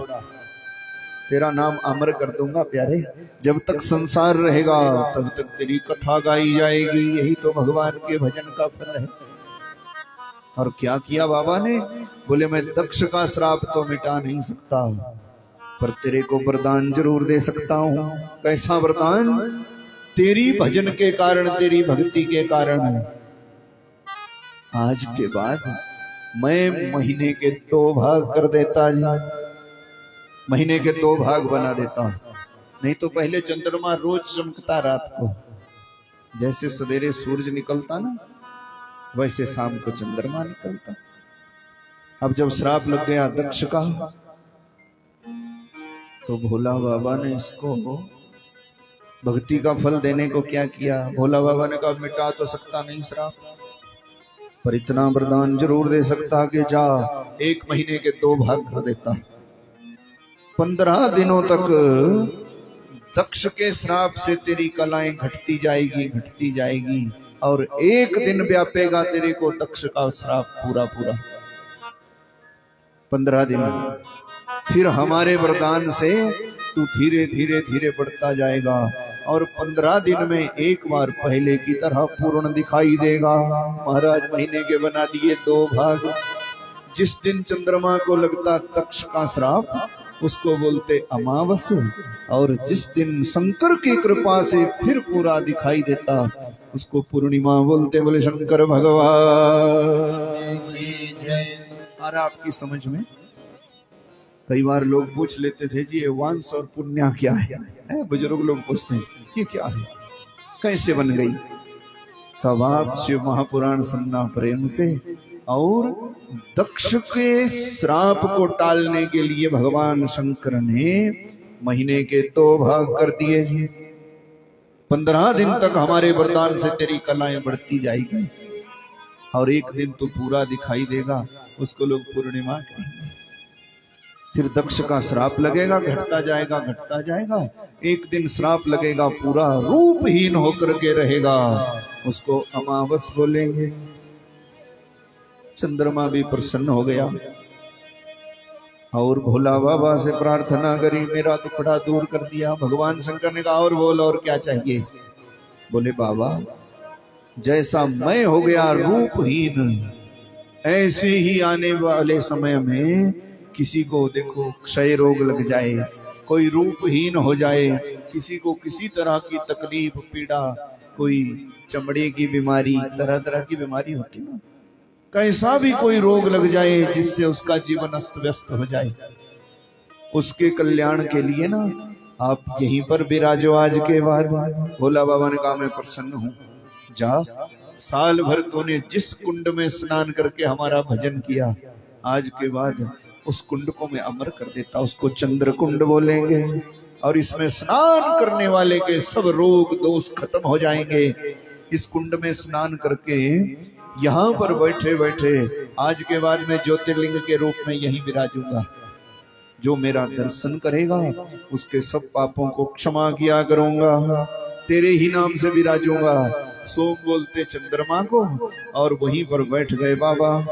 तेरा नाम अमर कर दूंगा प्यारे। जब तक संसार रहेगा तब तक तेरी कथा गाई जाएगी, यही तो भगवान के भजन का फल है। और क्या किया बाबा ने? बोले मैं दक्ष का श्राप तो मिटा नहीं सकता, पर तेरे को वरदान जरूर दे सकता हूं। कैसा वरदान? तेरी भजन के कारण, तेरी भक्ति के कारण आज के बाद मैं महीने के 2 भाग कर देता जी, महीने के 2 भाग बना देता हूं। नहीं तो पहले चंद्रमा रोज चमकता रात को, जैसे सवेरे सूरज निकलता ना वैसे शाम को चंद्रमा निकलता। अब जब श्राप लग गया दक्ष का, तो भोला बाबा ने इसको भक्ति का फल देने को क्या किया? भोला बाबा ने कहा मिटा तो सकता नहीं श्राप, पर इतना वरदान जरूर दे सकता कि जा 1 महीने के 2 भाग कर देता। 15 दिनों तक दक्ष के श्राप से तेरी कलाएं घटती जाएगी, और 1 दिन व्यापेगा तेरे को दक्ष का श्राप पूरा। 15 दिन, फिर हमारे वरदान से तू धीरे धीरे बढ़ता जाएगा, और 15 दिन में एक बार पहले की तरह पूर्ण दिखाई देगा। महाराज महीने के बना दिए 2 भाग। जिस दिन चंद्रमा को लगता दक्ष का श्राप उसको बोलते अमावस, और जिस दिन शंकर की कृपा से फिर पूरा दिखाई देता उसको पूर्णिमा बोलते। बोले शंकर भगवान की जय। और आपकी समझ में कई बार लोग पूछ लेते थे जी ये वांस और पुण्य क्या है? बुजुर्ग लोग पूछते हैं ये क्या है, कैसे बन गई? तब आप शिव महापुराण सुनना प्रेम से। और दक्ष के श्राप को टालने के लिए भगवान शंकर ने महीने के 2 भाग कर दिए। 15 दिन तक हमारे वरदान से तेरी कलाएं बढ़ती जाएगी, और 1 दिन तो पूरा दिखाई देगा, उसको लोग पूर्णिमा कहेंगे। फिर दक्ष का श्राप लगेगा, घटता जाएगा। 1 दिन श्राप लगेगा, पूरा रूपहीन होकर के रहेगा, उसको अमावस बोलेंगे। चंद्रमा भी प्रसन्न हो गया और भोला बाबा से प्रार्थना करी, मेरा दुखड़ा दूर कर दिया। भगवान शंकर ने कहा और बोल, और क्या चाहिए? बोले बाबा जैसा मैं हो गया रूपहीन, ऐसे ही आने वाले समय में किसी को देखो क्षय रोग लग जाए, कोई रूपहीन हो जाए, किसी को किसी तरह की तकलीफ पीड़ा, कोई चमड़े की बीमारी, तरह तरह की बीमारी होती ना, कैसा भी कोई रोग लग जाए जिससे उसका जीवन अस्त व्यस्त हो जाए, उसके कल्याण के लिए ना आप यहीं पर विराजो आज के बाद। भोला बाबा ने कहा मैं प्रसन्न हूं, जा साल भर तूने जिस कुंड में स्नान करके हमारा भजन किया, आज के बाद उस कुंड को मैं अमर कर देता, उसको चंद्र कुंड बोलेंगे, और इसमें स्नान करने वाले के सब रोग दोष खत्म हो जाएंगे। इस कुंड में स्नान करके यहाँ पर बैठे बैठे आज के बाद मैं ज्योतिर्लिंग के रूप में यहीं विराजूंगा। जो मेरा दर्शन करेगा उसके सब पापों को क्षमा किया करूंगा, तेरे ही नाम से विराजूंगा। सोम बोलते चंद्रमा को, और वहीं पर बैठ गए बाबा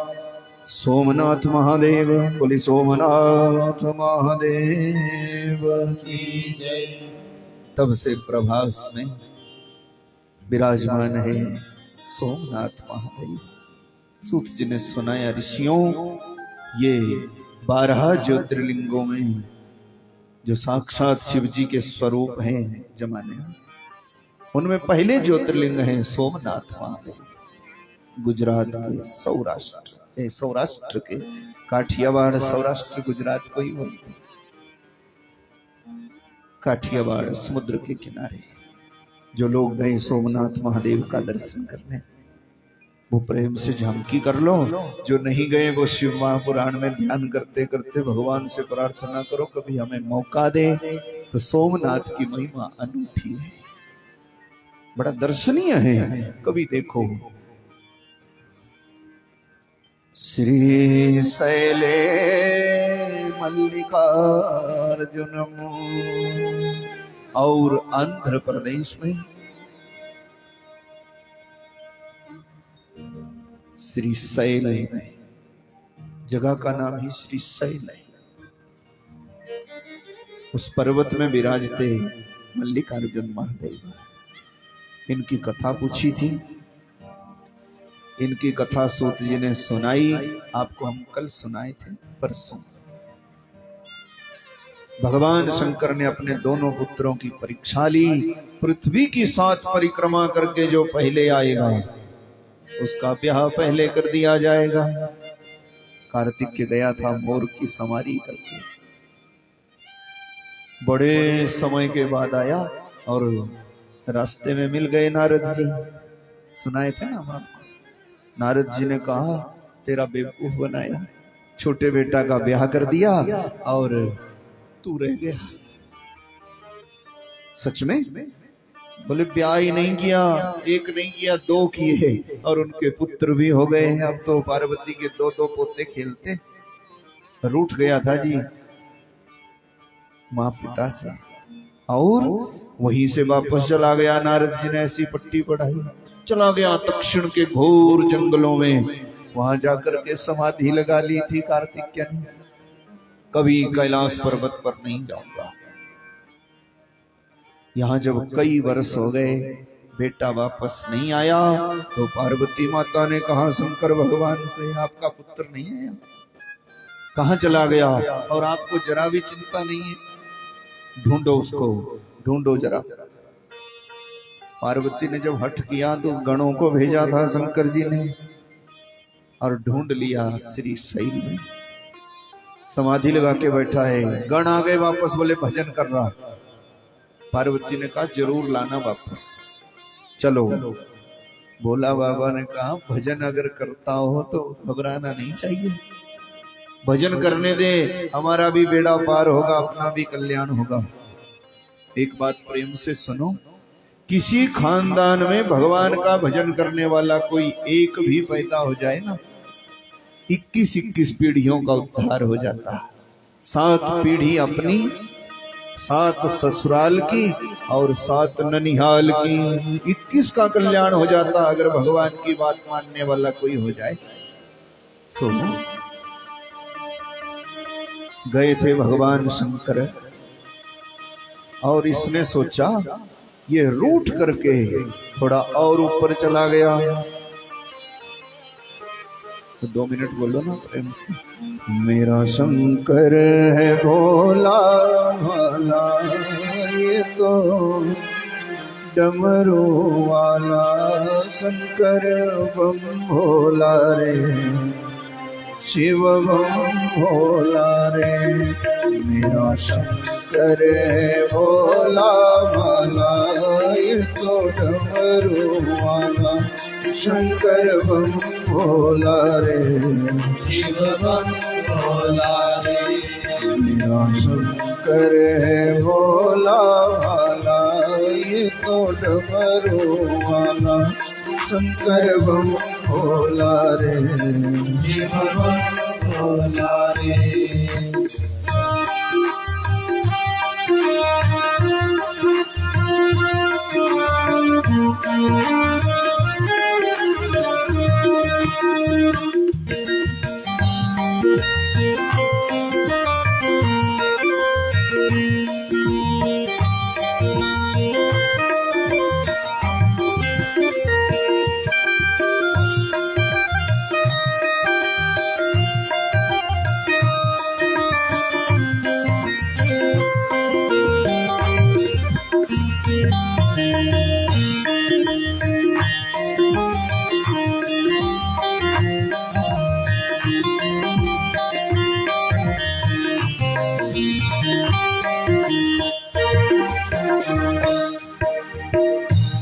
सोमनाथ महादेव। बोली सोमनाथ महादेव की जय। तब से प्रभास में विराजमान है सोमनाथ महादेव। सूत जी ने सुनाया ऋषियों, ये 12 ज्योतिर्लिंगों में जो साक्षात शिव जी के स्वरूप हैं जमाने में, उनमें पहले ज्योतिर्लिंग है सोमनाथ महादेव। गुजरात के सौराष्ट्र के काठियावाड़, सौराष्ट्र गुजरात को ही बोलते, काठियावाड़ समुद्र के किनारे जो लोग गए सोमनाथ महादेव का दर्शन करने, वो प्रेम से झांकी कर लो। जो नहीं गए वो शिव महापुराण में ध्यान करते करते भगवान से प्रार्थना करो कभी हमें मौका दे। तो सोमनाथ की महिमा अनूठी है, बड़ा दर्शनीय है, कभी देखो। श्री शैले मल्लिकार्जुनम, और आंध्र प्रदेश में श्री शैल है, जगह का नाम ही श्री शैल है। उस पर्वत में विराजते मल्लिकार्जुन महादेव। इनकी कथा पूछी थी, इनकी कथा सूत जी ने सुनाई, आपको हम कल सुनाए थे परसों। भगवान शंकर ने अपने दोनों पुत्रों की परीक्षा ली। पृथ्वी की 7 परिक्रमा करके जो पहले आएगा उसका ब्याह पहले कर दिया जाएगा। कार्तिक गया था मोर की सवारी करके, बड़े समय के बाद आया और रास्ते में मिल गए नारद जी। सुनाए थे ना हम आपको। नारद जी ने कहा तेरा बेवकूफ बनाया, छोटे बेटा का ब्याह कर दिया और तू रह गया। सच में? बोले ब्याह ही नहीं किया, एक नहीं किया 2 किए, और उनके पुत्र भी हो गए हैं। अब तो पार्वती के 2 पोते खेलते। रूठ गया था जी माँ पिता से, और वहीं से वापस चला गया। नारद जी ने ऐसी पट्टी पढ़ाई, चला गया दक्षिण के घोर जंगलों में, वहां जाकर के समाधि लगा ली थी कार्तिकेय ने। कभी कैलाश पर्वत पर नहीं जाऊंगा। यहाँ जब कई वर्ष हो गए बेटा वापस नहीं आया, तो पार्वती माता ने कहा शंकर भगवान से आपका पुत्र नहीं आया, कहाँ चला गया? और आपको जरा भी चिंता नहीं है? ढूंढो उसको, ढूंढो जरा। पार्वती ने जब हठ किया तो गणों को भेजा था शंकर जी ने, और ढूंढ लिया श्री शैल में, समाधि लगा के बैठा है। गण आ गए वापस, बोले भजन कर रहा। पार्वती ने कहा जरूर लाना वापस, चलो। भोला बाबा ने कहा भजन अगर करता हो तो घबराना नहीं चाहिए, भजन करने दे, हमारा भी बेड़ा पार होगा, अपना भी कल्याण होगा। एक बात प्रेम से सुनो, किसी खानदान में भगवान का भजन करने वाला कोई एक भी पैदा हो जाए ना, 21 पीढ़ियों का उद्धार हो जाता। 7 पीढ़ी अपनी, 7 ससुराल की और 7 ननिहाल की, 21 का कल्याण हो जाता अगर भगवान की बात मानने वाला कोई हो जाए। सुनो, गए थे भगवान शंकर, और इसने सोचा ये रूठ करके थोड़ा और ऊपर चला गया। तो 2 मिनट बोलो ना प्रेम से। मेरा शंकर है भोला भाला, ये तो डमरू वाला शंकर बम भोला रे, शिव बम भोला रे, मेरा शंकर है भोला भाला, ये तो डमरू वाला शंकर बम भोला रे, शिव बम भोला रे, मेरा शंकर है भोला भाला, ये तो डमरू वाला शंकर बम भोला रे, शिव बम भोला रे।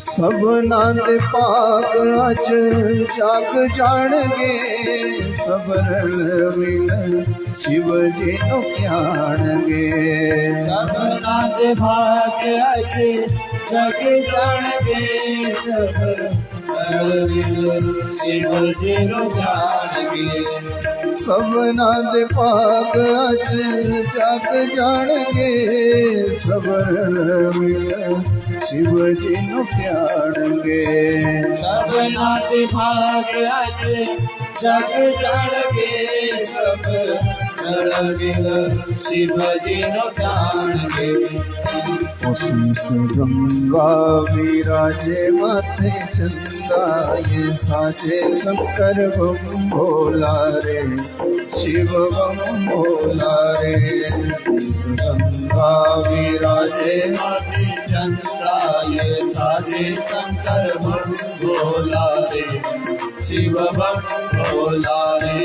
सब नांद पाक अच जाग जाणगे, सब रण मिलन शिव जी नु ध्याणगे, सब नाथ भाग अच जग जाणगे, सब शिव जी नु जाणगे, सब नांद पाक अच जाग जाणगे, सब रण मिलन शिव जी नु ध्याणगे, सब नाथ भाग अच जग जाणगे, सब शिव जी नु जाणगे, शीस गंगा विराजे माथे चंदा, ये साजे शंकर बम भोला रे, शिव बम भोला रे, शीस गंगा विराजे माथे चंदा, ये साजे शंकर बम भोला रे, शिव बम भोला रे,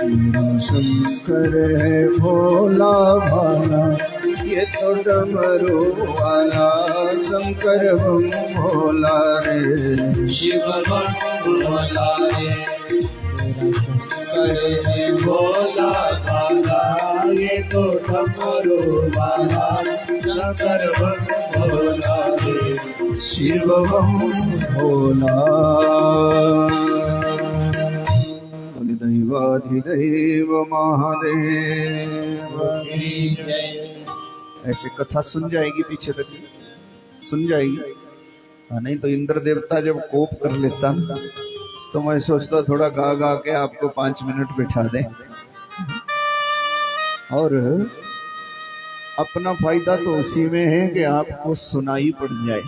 मेरा शंकर है भोला भाला, ये तो डमरू वाला शंकर बम भोला रे, शिव बम भोला रे, शंकर है भोला भाला, ये तो डमरू वाला शंकर बम भोला रे, शिव बम भोला। दैवाधिदैव महादेव की जय। ऐसे कथा सुन जाएगी पीछे तक, सुन जाएगी। हाँ, नहीं तो इंद्र देवता जब कोप कर लेता ना, तो मैं सोचता थोड़ा गा गा के आपको 5 मिनट बिठा दें, और अपना फायदा तो उसी में है कि आपको सुनाई पड़ जाए,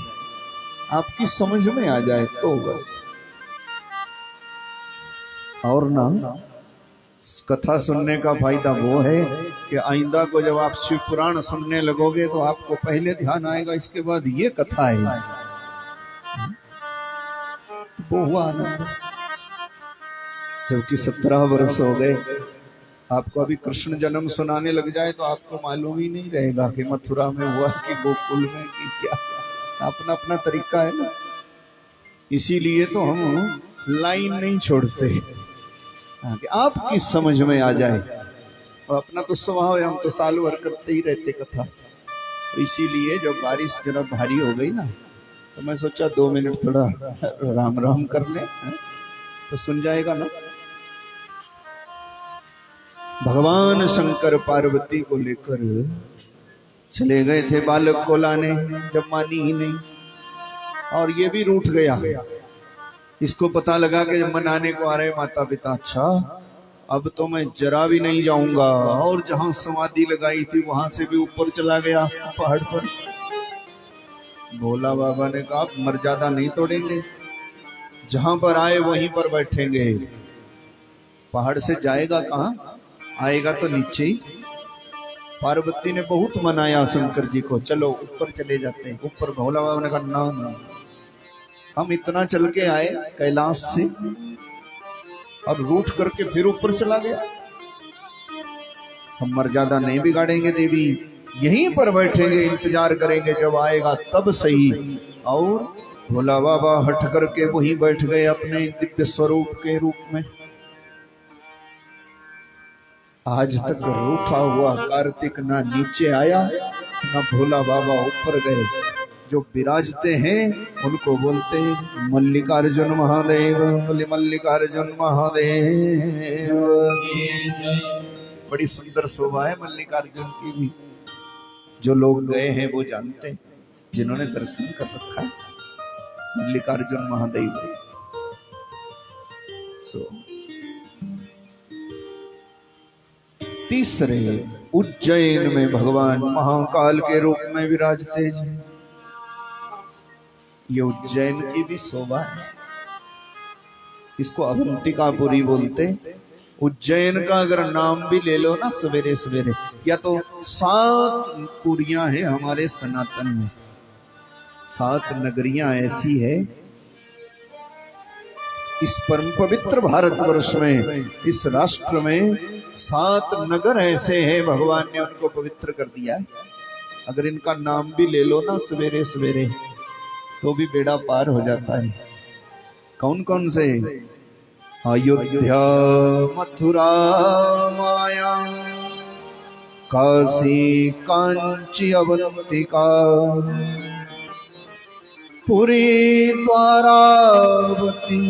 आपकी समझ में आ जाए तो बस। और ना, कथा सुनने का फायदा वो है कि आइंदा को जब आप शिव पुराण सुनने लगोगे तो आपको पहले ध्यान आएगा, इसके बाद ये कथा है, वो हुआ आनंद। जबकि 17 वर्ष हो गए, आपको अभी कृष्ण जन्म सुनाने लग जाए तो आपको मालूम ही नहीं रहेगा कि मथुरा में हुआ कि गोकुल में कि क्या, अपना अपना तरीका है ना। इसीलिए तो हम लाइन नहीं छोड़ते कि आपकी समझ में आ जाए, और अपना तो स्वभाव है, हम तो साल भर करते ही रहते कथा। तो इसीलिए जब बारिश जरा भारी हो गई ना, तो मैं सोचा 2 मिनट थोड़ा राम राम कर ले, तो सुन जाएगा ना। भगवान शंकर पार्वती को लेकर चले गए थे बालक को लाने, जब मानी ही नहीं, और ये भी रूठ गया। इसको पता लगा कि जब मनाने को आ रहे माता पिता, अच्छा अब तो मैं जरा भी नहीं जाऊंगा, और जहां समाधि लगाई थी वहां से भी ऊपर चला गया पहाड़ पर। भोला बाबा ने कहा मर्यादा नहीं तोड़ेंगे, जहां पर आए वहीं पर बैठेंगे, पहाड़ से जाएगा कहां, आएगा तो नीचे ही। पार्वती ने बहुत मनाया शंकर जी को, चलो ऊपर चले जाते हैं ऊपर। भोला बाबा ने कहा ना ना, हम इतना चल के आए कैलाश से और रूठ करके फिर ऊपर चला गया। हम मर्यादा नहीं बिगाड़ेंगे देवी, यहीं पर बैठेंगे, इंतजार करेंगे जब आएगा तब सही। और भोला बाबा हट करके वहीं बैठ गए अपने दिव्य स्वरूप के रूप में। आज तक रूठा हुआ कार्तिक ना नीचे आया ना भोला बाबा ऊपर गए। जो विराजते हैं उनको बोलते मल्लिकार्जुन महादेव, बोले मल्लिकार्जुन महादेव। बड़ी सुंदर शोभा है मल्लिकार्जुन की भी। जो लोग गए हैं वो जानते हैं, जिन्होंने दर्शन कर रखा है मल्लिकार्जुन महादेव। तीसरे उज्जैन में भगवान महाकाल के रूप में विराजते हैं। ये उज्जैन की भी शोभा है। इसको अवंतिकापुरी बोलते। उज्जैन का अगर नाम भी ले लो ना सवेरे सवेरे, या तो 7 पुरियां हैं हमारे सनातन में, 7 नगरियां ऐसी है इस परम पवित्र भारतवर्ष में, इस राष्ट्र में 7 नगर ऐसे हैं भगवान ने उनको पवित्र कर दिया है। अगर इनका नाम भी ले लो ना सवेरे सवेरे तो भी बेड़ा पार हो जाता है। कौन कौन से? अयोध्या, मथुरा, माया, काशी, कांची, अवंतिका, पुरी, द्वारावती,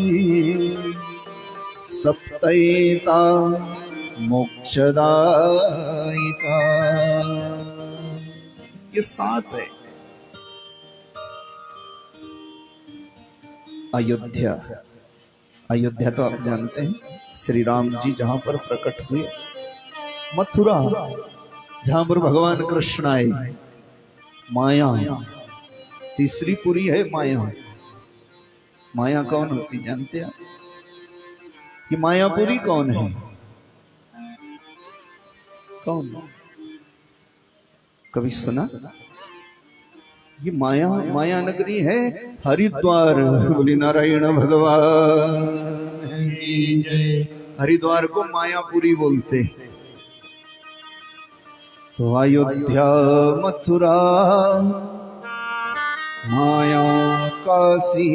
सप्तैता, मोक्षदायिका। ये 7 है। अयोध्या, अयोध्या तो आप जानते हैं श्री राम जी जहां पर प्रकट हुए। मथुरा, जहां पर भगवान कृष्ण आए। माया, तीसरी पुरी है माया। माया कौन होती जानते हैं? ये मायापुरी कौन है? कौन? कभी सुना? ये माया नगरी है हरिद्वार। बोली नारायण भगवान। हरिद्वार को मायापुरी बोलते। तो अयोध्या, मथुरा, माया, काशी,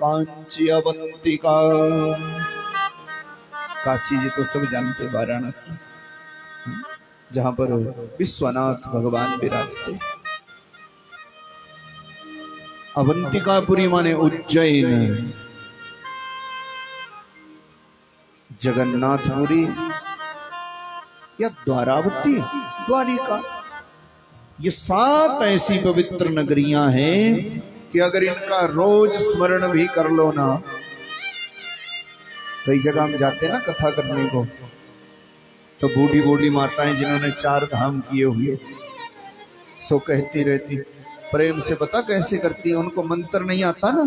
कांची, अवंतिका। काशी जी तो सब जानते, वाराणसी जहां पर विश्वनाथ भगवान विराजते। अवंतिकापुरी माने उज्जैन। जगन्नाथपुरी या द्वारावती, द्वारिका। ये 7 ऐसी पवित्र नगरियां हैं कि अगर इनका रोज स्मरण भी कर लो ना। कई जगह हम जाते हैं ना कथा करने को, तो बूढ़ी बूढ़ी माताएं जिन्होंने 4 धाम किए हुए सो कहती रहती, प्रेम से पता कैसे करती है, उनको मंत्र नहीं आता ना,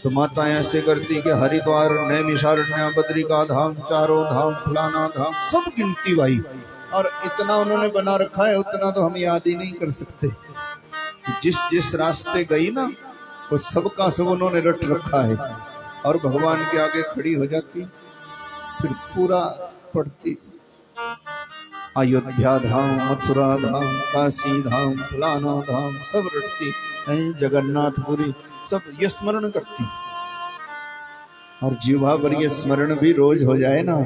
तो माताएं ऐसे करती कि हरिद्वार, नैमिषारण्य, बद्रिका धाम, 4 धाम, फलाना धाम, सब गिनती भाई। और इतना उन्होंने बना रखा है, उतना तो हम याद ही नहीं कर सकते। जिस जिस रास्ते गई ना वो सबका सब उन्होंने रट रखा है। और भगवान के आगे खड़ी हो जाती, फिर पूरा पढ़ती। अयोध्या धाम, मथुरा धाम, काशी धाम, फलाना धाम, सब रटती है। जगन्नाथपुरी, सब ये स्मरण करती। और जीवा पर ये स्मरण भी रोज हो जाए ना,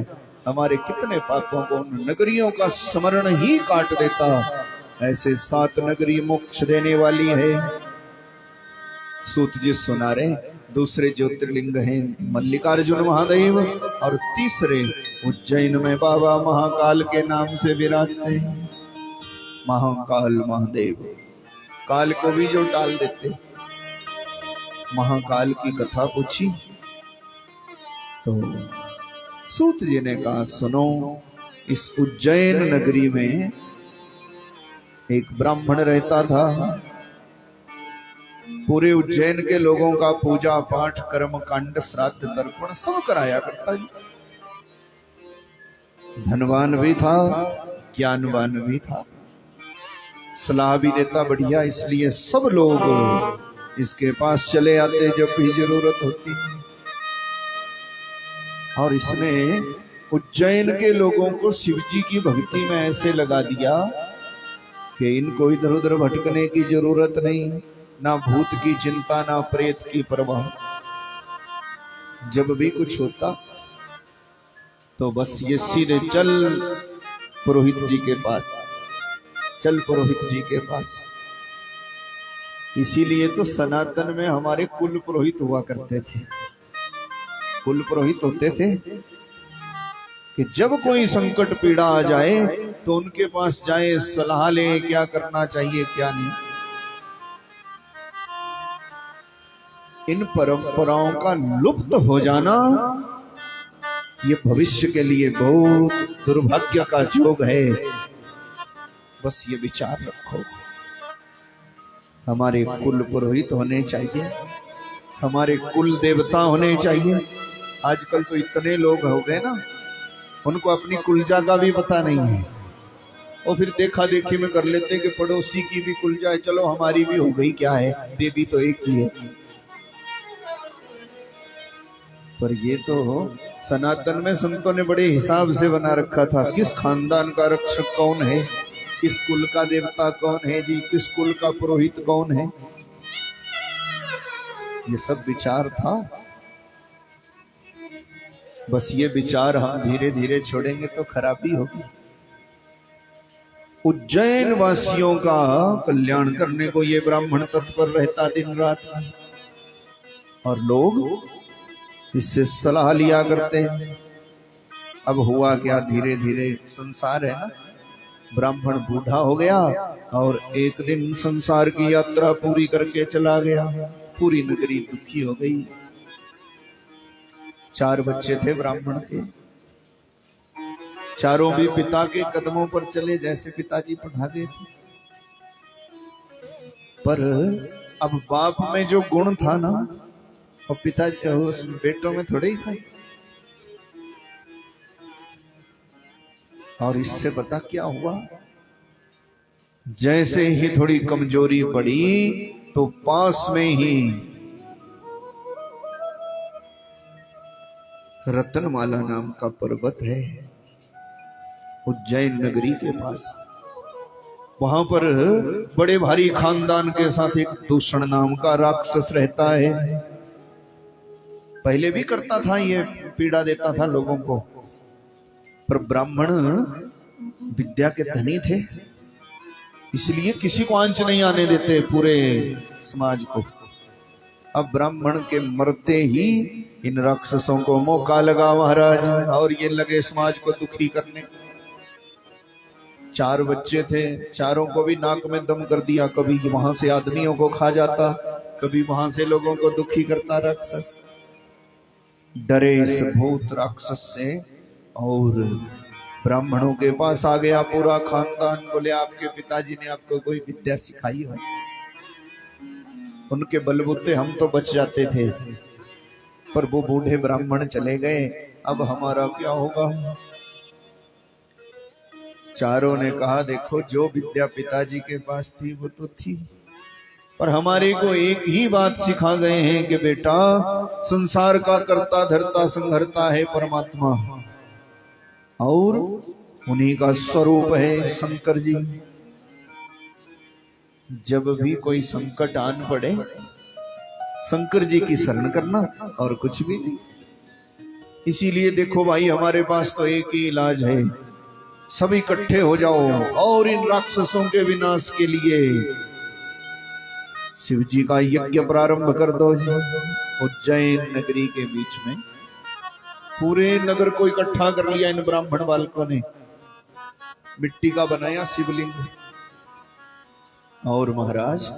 हमारे कितने पापों को उन नगरियों का स्मरण ही काट देता। ऐसे 7 नगरी मोक्ष देने वाली है। सूत जी सुना रहे, दूसरे ज्योतिर्लिंग हैं मल्लिकार्जुन महादेव, और तीसरे उज्जैन में बाबा महाकाल के नाम से विराजते हैं। महाकाल महादेव, काल को भी जो टाल देते। महाकाल की कथा पूछी तो सूत जी ने कहा, सुनो, इस उज्जैन नगरी में एक ब्राह्मण रहता था। पूरे उज्जैन के लोगों का पूजा पाठ, कर्म कांड, श्राद्ध, तर्पण सब कराया करता है। धनवान भी था, ज्ञानवान भी था, सलाह भी देता बढ़िया। इसलिए सब लोग इसके पास चले आते जब भी जरूरत होती। और इसने उज्जैन के लोगों को शिव जी की भक्ति में ऐसे लगा दिया कि इनको इधर उधर भटकने की जरूरत नहीं, ना भूत की चिंता, ना प्रेत की परवाह। जब भी कुछ होता तो बस ये सीधे चल पुरोहित जी के पास, चल पुरोहित जी के पास। इसीलिए तो सनातन में हमारे कुल पुरोहित हुआ करते थे। कुल पुरोहित होते थे कि जब कोई संकट पीड़ा आ जाए तो उनके पास जाए, सलाह ले क्या करना चाहिए क्या नहीं। इन परंपराओं का लुप्त हो जाना ये भविष्य के लिए बहुत दुर्भाग्य का योग है। बस ये विचार रखो, हमारे कुल पुरोहित होने चाहिए, हमारे कुल देवता होने चाहिए। आजकल तो इतने लोग हो गए ना, उनको अपनी कुलजा का भी पता नहीं है। और फिर देखा देखी में कर लेते हैं कि पड़ोसी की भी कुलजा है, चलो हमारी भी हो गई, क्या है, देवी तो एक ही है। पर ये तो सनातन में संतों ने बड़े हिसाब से बना रखा था, किस खानदान का रक्षक कौन है, किस कुल का देवता कौन है जी, किस कुल का पुरोहित कौन है, ये सब विचार था। बस ये विचार हम धीरे धीरे छोड़ेंगे तो खराबी होगी। उज्जैन वासियों का कल्याण करने को ये ब्राह्मण तत्पर रहता दिन रात, और लोग इससे सलाह लिया करते हैं। अब हुआ क्या, धीरे धीरे संसार है ना, ब्राह्मण बूढ़ा हो गया और एक दिन संसार की यात्रा पूरी करके चला गया। पूरी नगरी दुखी हो गई। 4 बच्चे थे ब्राह्मण के, चारों भी पिता के कदमों पर चले, जैसे पिताजी पढ़ा गए थे। पर अब बाप में जो गुण था ना, और पिताजी उस बेटों में थोड़े ही था। और इससे पता क्या हुआ, जैसे ही थोड़ी कमजोरी पड़ी तो पास में ही रतनमाला नाम का पर्वत है उज्जैन नगरी के पास। वहां पर बड़े भारी खानदान के साथ एक दूषण नाम का राक्षस रहता है। पहले भी करता था, ये पीड़ा देता था लोगों को, पर ब्राह्मण विद्या के धनी थे, इसलिए किसी को आंच नहीं आने देते पूरे समाज को। अब ब्राह्मण के मरते ही इन राक्षसों को मौका लगा महाराज, और ये लगे समाज को दुखी करने। 4 बच्चे थे, चारों को भी नाक में दम कर दिया। कभी वहां से आदमियों को खा जाता, कभी वहां से लोगों को दुखी करता राक्षस। डरे इस भूत राक्षस से और ब्राह्मणों के पास आ गया पूरा खानदान। बोले आपके पिताजी ने आपको कोई विद्या सिखाई हो? उनके बलबूते हम तो बच जाते थे, पर वो बूढ़े ब्राह्मण चले गए, अब हमारा क्या होगा? चारों ने कहा देखो, जो विद्या पिताजी के पास थी वो तो थी, पर हमारे को एक ही बात सिखा गए हैं कि बेटा, संसार का कर्ता धर्ता संहर्ता है परमात्मा, और उन्हीं का स्वरूप है शंकर जी। जब भी कोई संकट आन पड़े, शंकर जी की शरण करना और कुछ भी नहीं। इसीलिए देखो भाई, हमारे पास तो एक ही इलाज है, सब इकट्ठे हो जाओ और इन राक्षसों के विनाश के लिए शिव जी का यज्ञ प्रारंभ कर दो जी। उज्जैन नगरी के बीच में पूरे नगर को इकट्ठा कर लिया इन ब्राह्मण बालकों ने। मिट्टी का बनाया शिवलिंग, और महाराज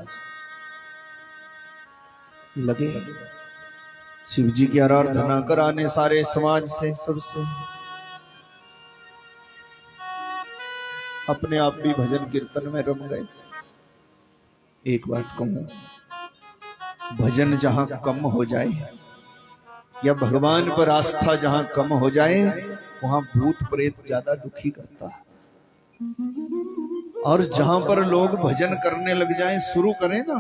लगे शिव जी की आराधना कराने सारे समाज से, सबसे। अपने आप भी भजन कीर्तन में रम गए। एक बात कहूं, भजन जहां कम हो जाए या भगवान पर आस्था जहां कम हो जाए, वहां भूत प्रेत ज्यादा दुखी करता है। और जहां पर लोग भजन करने लग जाएं, शुरू करें ना,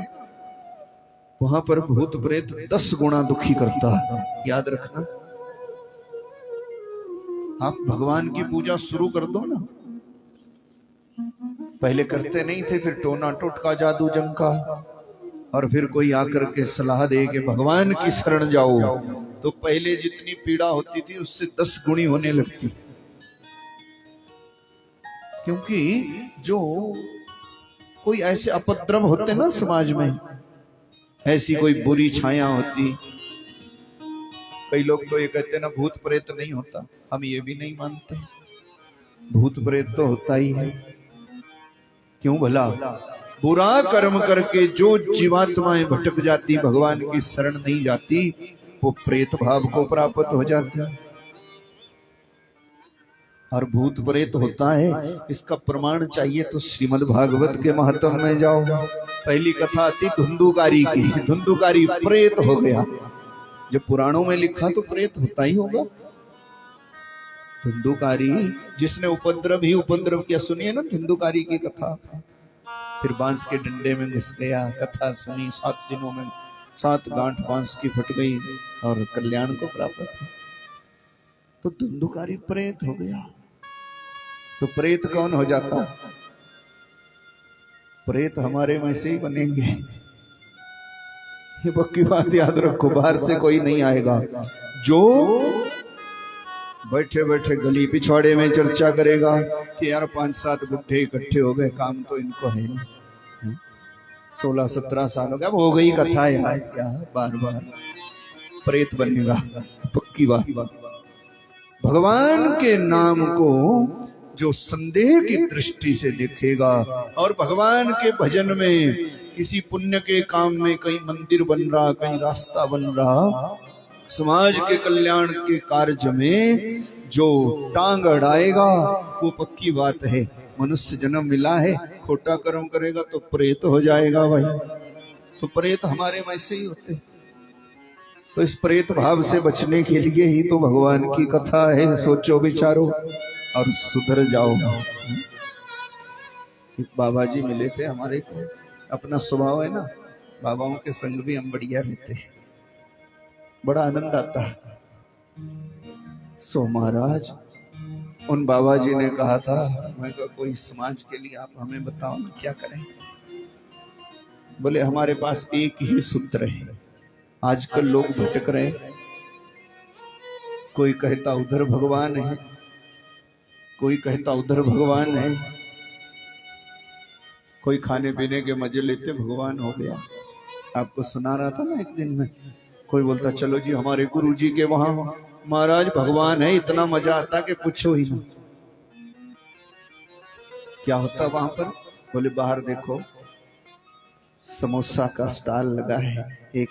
वहां पर भूत प्रेत 10 गुना दुखी करता है। याद रखना, आप भगवान की पूजा शुरू कर दो ना, पहले करते नहीं थे, फिर टोना टोटका जादू जंका, और फिर कोई आकर के सलाह दे कि भगवान की शरण जाओ, तो पहले जितनी पीड़ा होती थी उससे 10 गुनी होने लगती। क्योंकि जो कोई ऐसे अपद्रव होते ना समाज में, ऐसी कोई बुरी छाया होती। कई लोग तो ये कहते ना भूत प्रेत नहीं होता, हम ये भी नहीं मानते, भूत प्रेत तो होता ही है। क्यों भला? बुरा कर्म करके जो जीवात्माएं भटक जाती, भगवान की शरण नहीं जाती, वो प्रेत भाव को प्राप्त हो जाता है। और भूत प्रेत होता है, इसका प्रमाण चाहिए तो श्रीमद् भागवत के महात्म में जाओ। पहली कथा आती धुंधुकारी की, धुंधुकारी प्रेत हो गया। जब पुराणों में लिखा तो प्रेत होता ही होगा। धुंधुकारी जिसने उपद्रव ही उपद्रव किया, सुनिए ना धुंधुकारी की कथा। फिर बांस के डंडे में घुस गया, कथा सुनी, 7 दिनों में 7 गांठ बांस की फट गई और कल्याण को प्राप्त हुआ। तो धुंधुकारी प्रेत हो गया। तो प्रेत कौन हो जाता? प्रेत हमारे में से ही बनेंगे। ये पक्की बात याद रखो, बाहर से कोई नहीं आएगा। जो बैठे बैठे गली पिछवाड़े में चर्चा करेगा कि यार 5-7 बुढ़े इकट्ठे हो गए, काम तो इनको है नहीं, 16-17 साल हो गया, हो गई कथा यार, क्या बार बार प्रेत बनेगा। पक्की बात। भगवान के नाम को जो संदेह की दृष्टि से देखेगा, और भगवान के भजन में, किसी पुण्य के काम में, कहीं मंदिर बन रहा, कहीं रास्ता बन रहा, समाज के कल्याण के कार्य में जो टांग अड़ाएगा, वो पक्की बात है मनुष्य जन्म मिला है, खोटा कर्म करेगा तो प्रेत हो जाएगा भाई। तो प्रेत हमारे में से ही होते। तो इस प्रेत भाव से बचने के लिए ही तो भगवान की कथा है। सोचो विचारो और सुधर जाओ। एक बाबा जी मिले थे हमारे को, अपना स्वभाव है ना, बाबाओं के संग भी हम बढ़िया रहते हैं, बड़ा आनंद आता है। सो महाराज, उन बाबा जी ने कहा था, मैं कहा कोई समाज के लिए आप हमें बताओ ना, क्या करें। बोले हमारे पास एक ही सूत्र है। आजकल लोग भटक रहे, कोई कहता उधर भगवान है, कोई कहता उधर भगवान है, कोई खाने पीने के मजे लेते भगवान हो गया। आपको सुना रहा था ना एक दिन में, कोई बोलता चलो जी हमारे गुरु जी के वहां महाराज भगवान है, इतना मजा आता कि पूछो ही ना। क्या होता वहां पर? बोले बाहर देखो, समोसा का स्टॉल लगा है, एक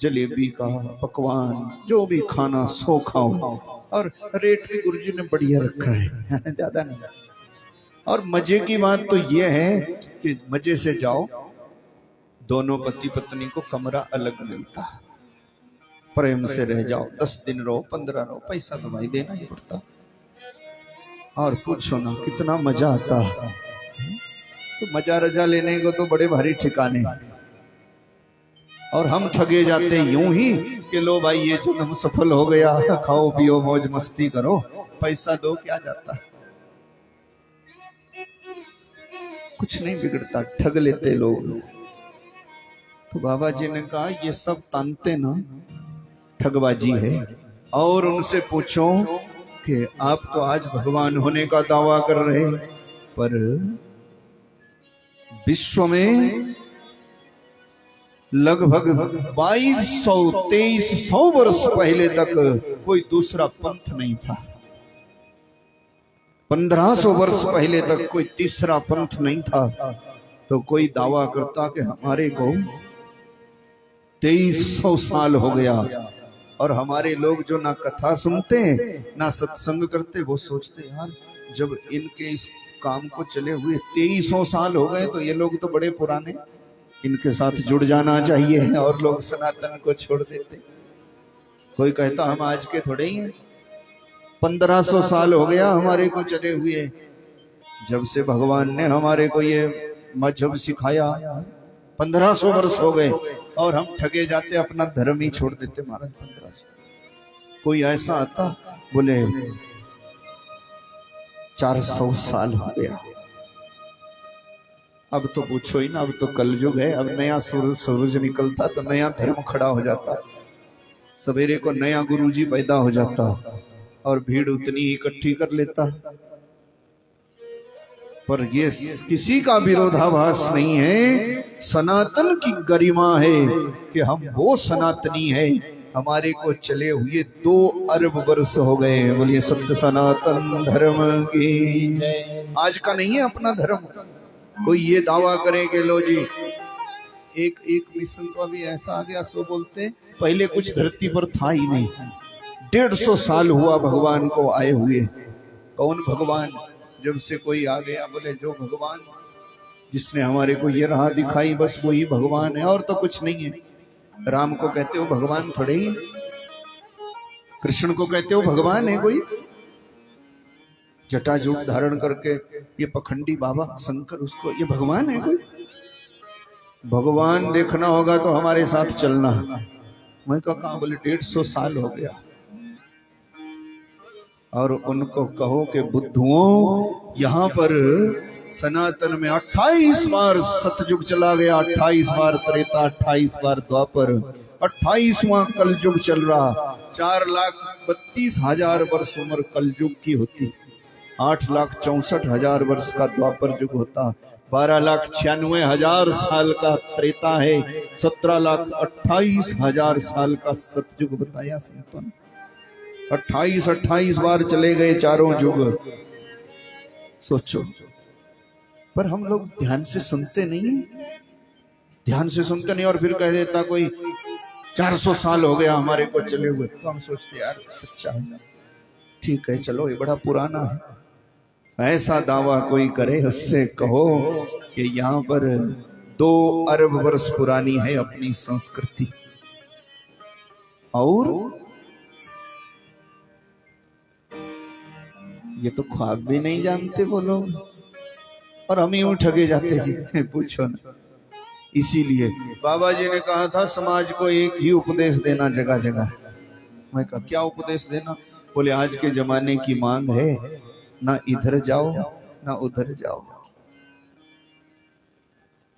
जलेबी का पकवान, जो भी खाना सो खाओ, और रेट भी गुरुजी ने बढ़िया रखा है ज्यादा नहीं। और मजे की बात तो यह है कि मजे से जाओ, दोनों पति पत्नी को कमरा अलग मिलता है, प्रेम से रह जाओ, 10 दिन रहो, 15 रहो, पैसा तो भाई देना ही पड़ता। और पूछो ना कितना मजा आता है। तो मजा रजा लेने को तो बड़े भारी ठिकाने, और हम ठगे जाते यूं ही कि लो भाई ये जन्म सफल हो गया, खाओ पियो मौज मस्ती करो, पैसा दो, क्या जाता है, कुछ नहीं बिगड़ता, ठग लेते लोग। तो बाबा जी ने कहा ये सब तानते ना ठगबाजी है। और उनसे पूछो कि आप तो आज भगवान होने का दावा कर रहे, पर विश्व में लगभग 2200-2300 वर्ष पहले तक कोई दूसरा पंथ नहीं था। 1500 वर्ष पहले तक कोई तीसरा पंथ नहीं था। तो कोई दावा करता कि हमारे को 2300 साल हो गया, और हमारे लोग जो ना कथा सुनते ना सत्संग करते, वो सोचते यार जब इनके इस काम को चले हुए 2300 साल हो गए तो ये लोग तो बड़े पुराने, इनके साथ जुड़ जाना चाहिए, और लोग सनातन को छोड़ देते। कोई कहता हम आज के थोड़े ही हैं, 1500 साल हो गया हमारे को चले हुए, जब से भगवान ने हमारे को ये मजहब सिखाया 1500 वर्ष हो गए, और हम ठगे जाते, अपना धर्म ही छोड़ देते महाराज 1500। कोई ऐसा आता बोले 400 साल हो गया, अब तो पूछो ही ना, अब तो कलयुग है, अब नया सूरज निकलता तो नया धर्म खड़ा हो जाता, सवेरे को नया गुरुजी पैदा हो जाता और भीड़ उतनी ही इकट्ठी कर लेता। पर ये किसी का विरोधाभास नहीं है, सनातन की गरिमा है कि हम वो सनातनी है, हमारे को चले हुए 2 अरब वर्ष हो गए। बोलिए सत्य सनातन धर्म की। आज का नहीं है अपना धर्म। कोई ये दावा करे कि लो जी एक मिशन तो अभी ऐसा आ गया, सो बोलते पहले कुछ धरती पर था ही नहीं। 150 साल हुआ भगवान को आए हुए। कौन भगवान? जब से कोई आ गया बोले जो भगवान जिसने हमारे को ये राह दिखाई, बस वही भगवान है, और तो कुछ नहीं है। राम को कहते हो भगवान थोड़े ही, कृष्ण को कहते हो भगवान है कोई? जटाजूट धारण करके ये पखंडी बाबा शंकर, उसको ये भगवान है कोई? भगवान देखना होगा तो हमारे साथ चलना। मैं कहा बोले 150 साल हो गया। और उनको कहो कि बुद्धुओं, यहाँ पर सनातन में 28 बार सतयुग चला गया, 28 बार त्रेता, 28 बार द्वापर, 28वां कलयुग चल रहा। 4,32,000 वर्ष उम्र कलयुग की होती, 8,64,000 वर्ष का द्वापर युग होता, 12,96,000 साल का त्रेता है, 17,28,000 साल का सतयुग बताया संतों ने। 28 बार चले गए चारों युग। सोचो, पर हम लोग ध्यान से सुनते नहीं, ध्यान से सुनते नहीं, और फिर कह देता कोई 400 साल हो गया हमारे को चले हुए, तो हम सोचते यार सच्चा है, ठीक है चलो ये बड़ा पुराना है। ऐसा दावा कोई करे उससे कहो कि यहाँ पर 2 अरब वर्ष पुरानी है अपनी संस्कृति, और ये तो ख्वाब भी नहीं जानते वो लोग, और हम यूं ठगे जाते जी। पूछो ना। इसीलिए बाबा जी ने कहा था समाज को एक ही उपदेश देना जगह जगह। मैं कहा क्या उपदेश देना? बोले आज के जमाने की मांग है, ना इधर जाओ ना उधर जाओ।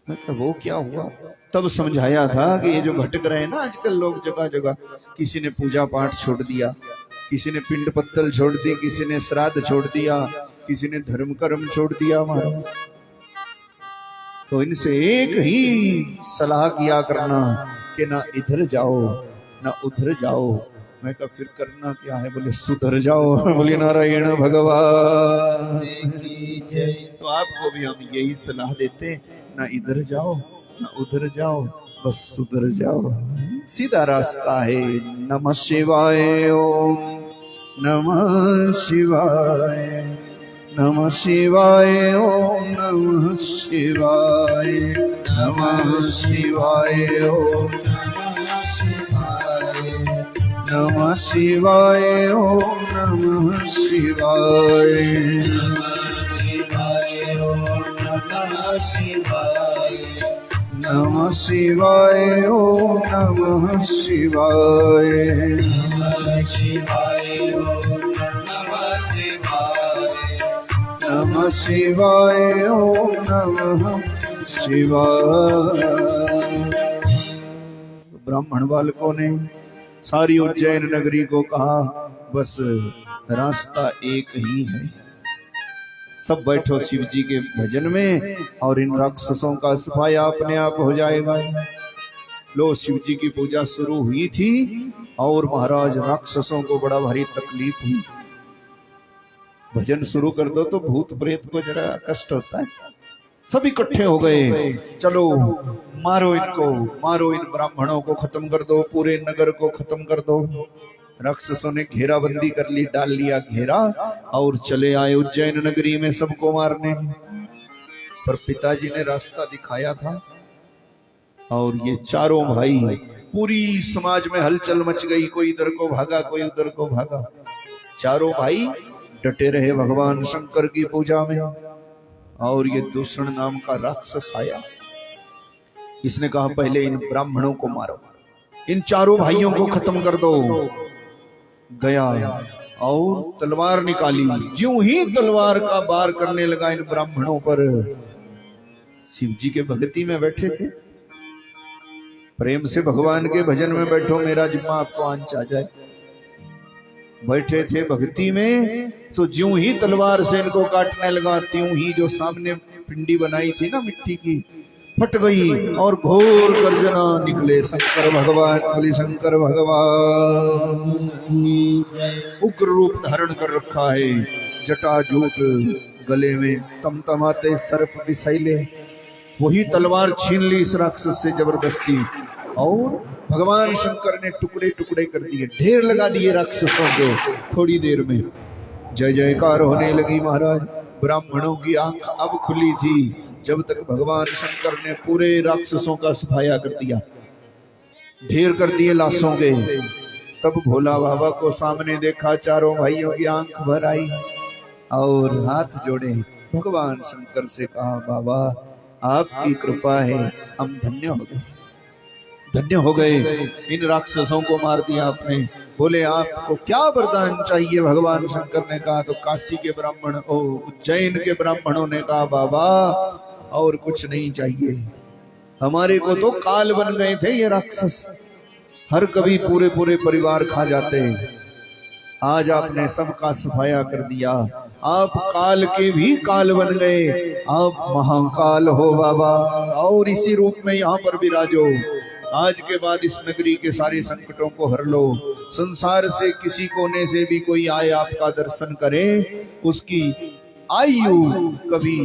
मैं कहा वो क्या हुआ? तब समझाया था कि ये जो भटक रहे हैं ना आजकल लोग जगह जगह, किसी ने पूजा पाठ छोड़ दिया, किसी ने पिंड पत्तल छोड़ दी, किसी ने श्राद्ध छोड़ दिया, किसी ने धर्म कर्म छोड़ दिया हमारा। तो इनसे एक ही सलाह किया करना कि ना इधर जाओ ना उधर जाओ। मैं कहा फिर करना क्या है? बोले सुधर जाओ। बोले नारायण भगवान। तो आपको भी हम यही सलाह देते, ना इधर जाओ ना उधर जाओ, बस सुधर जाओ, सीधा रास्ता है। नमः शिवाय ओम नमः शिवाय, नमः शिवाय ओम नमः शिवाय, नमः शिवाय ओम नमः शिवाय ओम नमः शिवाय, नमः शिवाय ओम नमः शिवाय, नमः शिवाय ओम नमः शिवाय। ब्राह्मण बालकों ने सारी उज्जैन नगरी को कहा बस रास्ता एक ही है, सब बैठो शिव जी के भजन में और इन राक्षसों का सफाया अपने आप हो जाएगा। लो शिव जी की पूजा शुरू हुई थी और महाराज राक्षसों को बड़ा भारी तकलीफ हुई। भजन शुरू कर दो तो भूत प्रेत को जरा कष्ट होता है। सब इकट्ठे हो गए, चलो मारो इनको, मारो इन ब्राह्मणों को, खत्म कर दो, पूरे नगर को खत्म कर दो। राक्षसों ने घेराबंदी कर ली, डाल लिया घेरा और चले आए उज्जैन नगरी में सबको मारने। पर पिताजी ने रास्ता दिखाया था और ये चारों भाई, पूरी समाज में हलचल मच गई, कोई इधर को भागा कोई उधर को भागा। चारों भाई डटे रहे भगवान शंकर की पूजा में। और ये दूषण नाम का राक्षस आया, इसने कहा पहले इन ब्राह्मणों को मारो, इन चारों भाइयों को खत्म कर दो। गया और तलवार निकाली, ज्यों ही तलवार का वार करने लगा इन ब्राह्मणों पर, शिव जी के भक्ति में बैठे थे। प्रेम से भगवान के भजन में बैठो, मेरा जिम्मा आपको आंच आ जाए। बैठे थे भक्ति में, तो ज्यों ही तलवार से इनको काटने लगा, त्यों ही जो सामने पिंडी बनाई थी ना मिट्टी की, फट गई और घोर गर्जना निकले। शंकर भगवान, बोली शंकर भगवान। उग्र रूप धारण कर रखा है, जटाजूट गले में तमतमाते सर्प विषैले। वही तलवार छीन ली इस राक्षस से जबरदस्ती, और भगवान शंकर ने टुकड़े टुकड़े कर दिए, ढेर लगा दिए राक्षसों को। थोड़ी देर में जय जयकार होने लगी महाराज। ब्राह्मणों की आंख अब खुली थी, जब तक भगवान शंकर ने पूरे राक्षसों का सफाया कर दिया, ढेर कर दिए लाशों के। तब भोला बाबा को सामने देखा, चारों भाइयों की आंख भर आई और हाथ जोड़े भगवान शंकर से कहा, बाबा आपकी कृपा है, हम धन्य हो गए, धन्य हो गए। इन राक्षसों को मार दिया आपने। बोले आपको क्या वरदान चाहिए? भगवान शंकर ने कहा, तो काशी के ब्राह्मण, उज्जैन के ब्राह्मणों ने कहा, बाबा और कुछ नहीं चाहिए, हमारे को तो काल बन गए थे ये राक्षस, हर कभी पूरे पूरे परिवार खा जाते हैं। आज आपने सबका सफाया कर दिया, आप काल के भी काल बन गए, आप महाकाल हो बाबा, और इसी रूप में यहाँ पर विराजो। आज के बाद इस नगरी के सारे संकटों को हर लो। संसार से किसी कोने से भी कोई आए आपका दर्शन करे, उसकी आयु कभी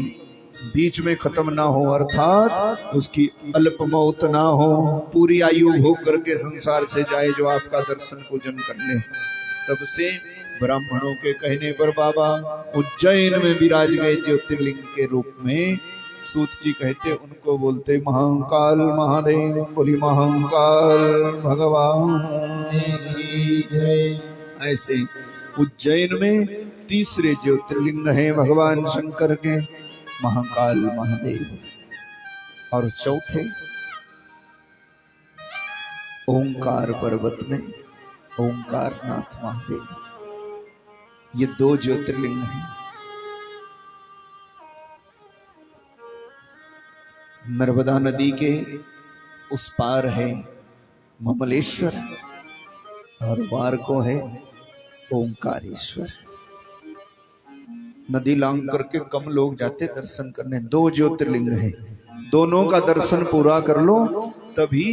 बीच में खत्म ना हो, अर्थात उसकी अल्प मौत ना हो, पूरी आयु भोग करके संसार से जाए जो आपका दर्शन पूजन कर ले। तब से ब्राह्मणों के कहने पर बाबा उज्जैन में विराज गए ज्योतिर्लिंग के रूप में। सूत जी कहते, उनको बोलते महाकाल महादेव। बोली महाकाल भगवान जय। ऐसे उज्जैन में तीसरे ज्योतिर्लिंग हैं भगवान शंकर के, महाकाल महादेव। और चौथे ओंकार पर्वत में ओंकारनाथ महादेव। ये दो ज्योतिर्लिंग हैं। नर्मदा नदी के उस पार है ममलेश्वर, और पार को है ओंकारेश्वर। नदी लांग करके कम लोग जाते दर्शन करने। दो ज्योतिर्लिंग हैं, दोनों का दर्शन पूरा कर लो तभी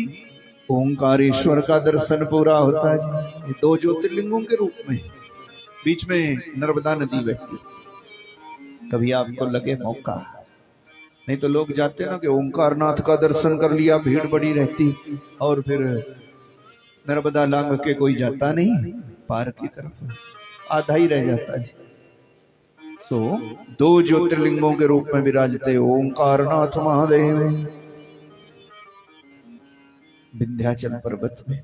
ओंकारेश्वर का दर्शन पूरा होता है जी। ये दो ज्योतिर्लिंगों के रूप में, बीच में नर्मदा नदी बहती। कभी आपको लगे मौका, नहीं तो लोग जाते ना कि ओंकारनाथ का दर्शन कर लिया, भीड़ बड़ी रहती, और फिर नर्मदा लांग के कोई जाता नहीं पार की तरफ, आधा ही रह जाता जी। तो दो ज्योतिर्लिंगों के रूप में विराजते ओंकारनाथ महादेव विंध्याचल पर्वत में।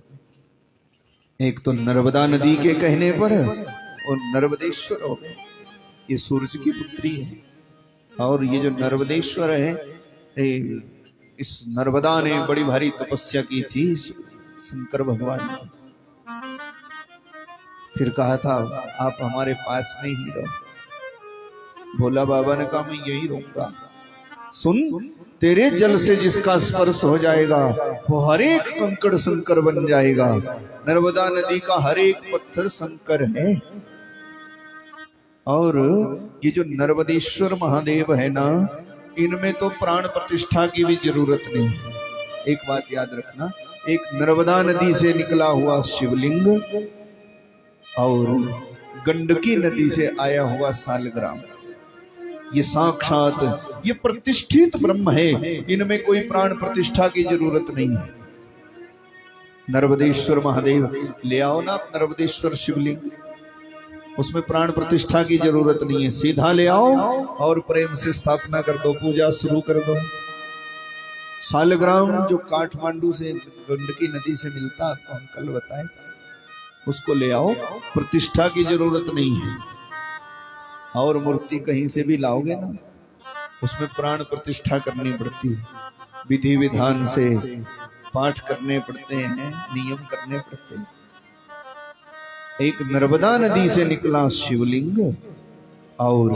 एक तो नर्मदा नदी के कहने पर और नर्मदेश्वर हो गए, ये सूरज की पुत्री है। और ये जो नर्मदेश्वर है, इस नर्मदा ने बड़ी भारी तपस्या की थी शंकर भगवान की। फिर कहा था आप हमारे पास में ही रहो। भोला बाबा ने कहा मैं यही रहूंगा। सुन, तेरे जल से जिसका स्पर्श हो जाएगा वो हर एक कंकड़ शंकर बन जाएगा। नर्मदा नदी का हर एक पत्थर शंकर है। और ये जो नर्मदेश्वर महादेव है ना, इनमें तो प्राण प्रतिष्ठा की भी जरूरत नहीं। एक बात याद रखना, एक नर्मदा नदी से निकला हुआ शिवलिंग और गंडकी नदी से आया हुआ सालग्राम, ये साक्षात ये प्रतिष्ठित ब्रह्म है। इनमें कोई प्राण प्रतिष्ठा की जरूरत नहीं है। नर्मदेश्वर महादेव ले आओ ना, नर्मदेश्वर शिवलिंग, उसमें प्राण प्रतिष्ठा की जरूरत नहीं है। सीधा ले आओ और प्रेम से स्थापना कर दो, पूजा शुरू कर दो। सालग्राम जो काठमांडू से गंडकी नदी से मिलता, आपको हम कल बताए, उसको ले आओ, प्रतिष्ठा की जरूरत नहीं है। और मूर्ति कहीं से भी लाओगे ना, उसमें प्राण प्रतिष्ठा करनी पड़ती है। विधि विधान से पाठ करने पड़ते हैं, नियम करने पड़ते हैं। एक नर्मदा नदी से निकला शिवलिंग और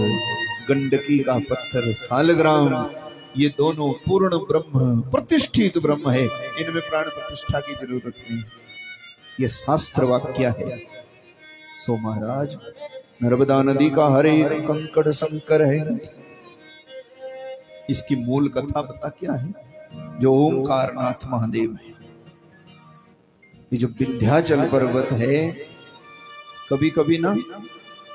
गंडकी का पत्थर सालग्राम, ये दोनों पूर्ण ब्रह्म, प्रतिष्ठित ब्रह्म है, इनमें प्राण प्रतिष्ठा की जरूरत नहीं। ये शास्त्र वाक्य है। सो महाराज, नर्मदा नदी का हर एक कंकड़ शंकर है। इसकी मूल कथा पता क्या है? जो ओंकारनाथ महादेव है। ये जो विंध्याचल पर्वत है, कभी कभी ना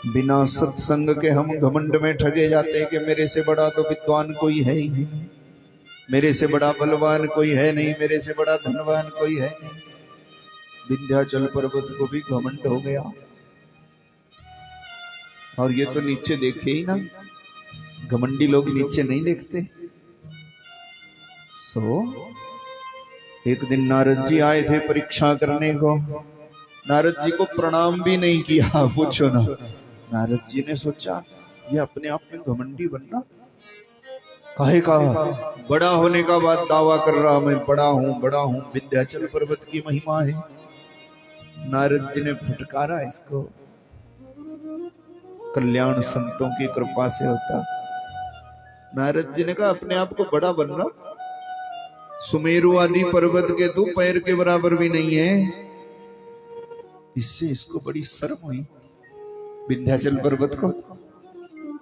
बिना सत्संग के हम घमंड में ठगे जाते हैं कि मेरे से बड़ा तो विद्वान कोई है ही नहीं, मेरे से बड़ा बलवान कोई है नहीं, मेरे से बड़ा धनवान कोई है नहीं। विंध्याचल पर्वत को भी घमंड हो गया। और ये तो नीचे देखे ही ना, घमंडी लोग नीचे नहीं देखते। एक दिन नारद जी आए थे परीक्षा करने को। नारद जी को प्रणाम भी नहीं किया, पूछो ना। नारद जी ने सोचा ये अपने आप में घमंडी बनना काहे का, बड़ा होने का बाद दावा कर रहा मैं बड़ा हूं बड़ा हूं, विंध्याचल पर्वत की महिमा है। नारद जी ने फटकारा इसको। कल्याण संतों की कृपा से होता। नारद जी ने कहा अपने आप को बड़ा बनना, सुमेरु आदि पर्वत के तो पैर के बराबर भी नहीं है। इससे इसको बड़ी शर्म हुई। विंध्याचल पर्वत को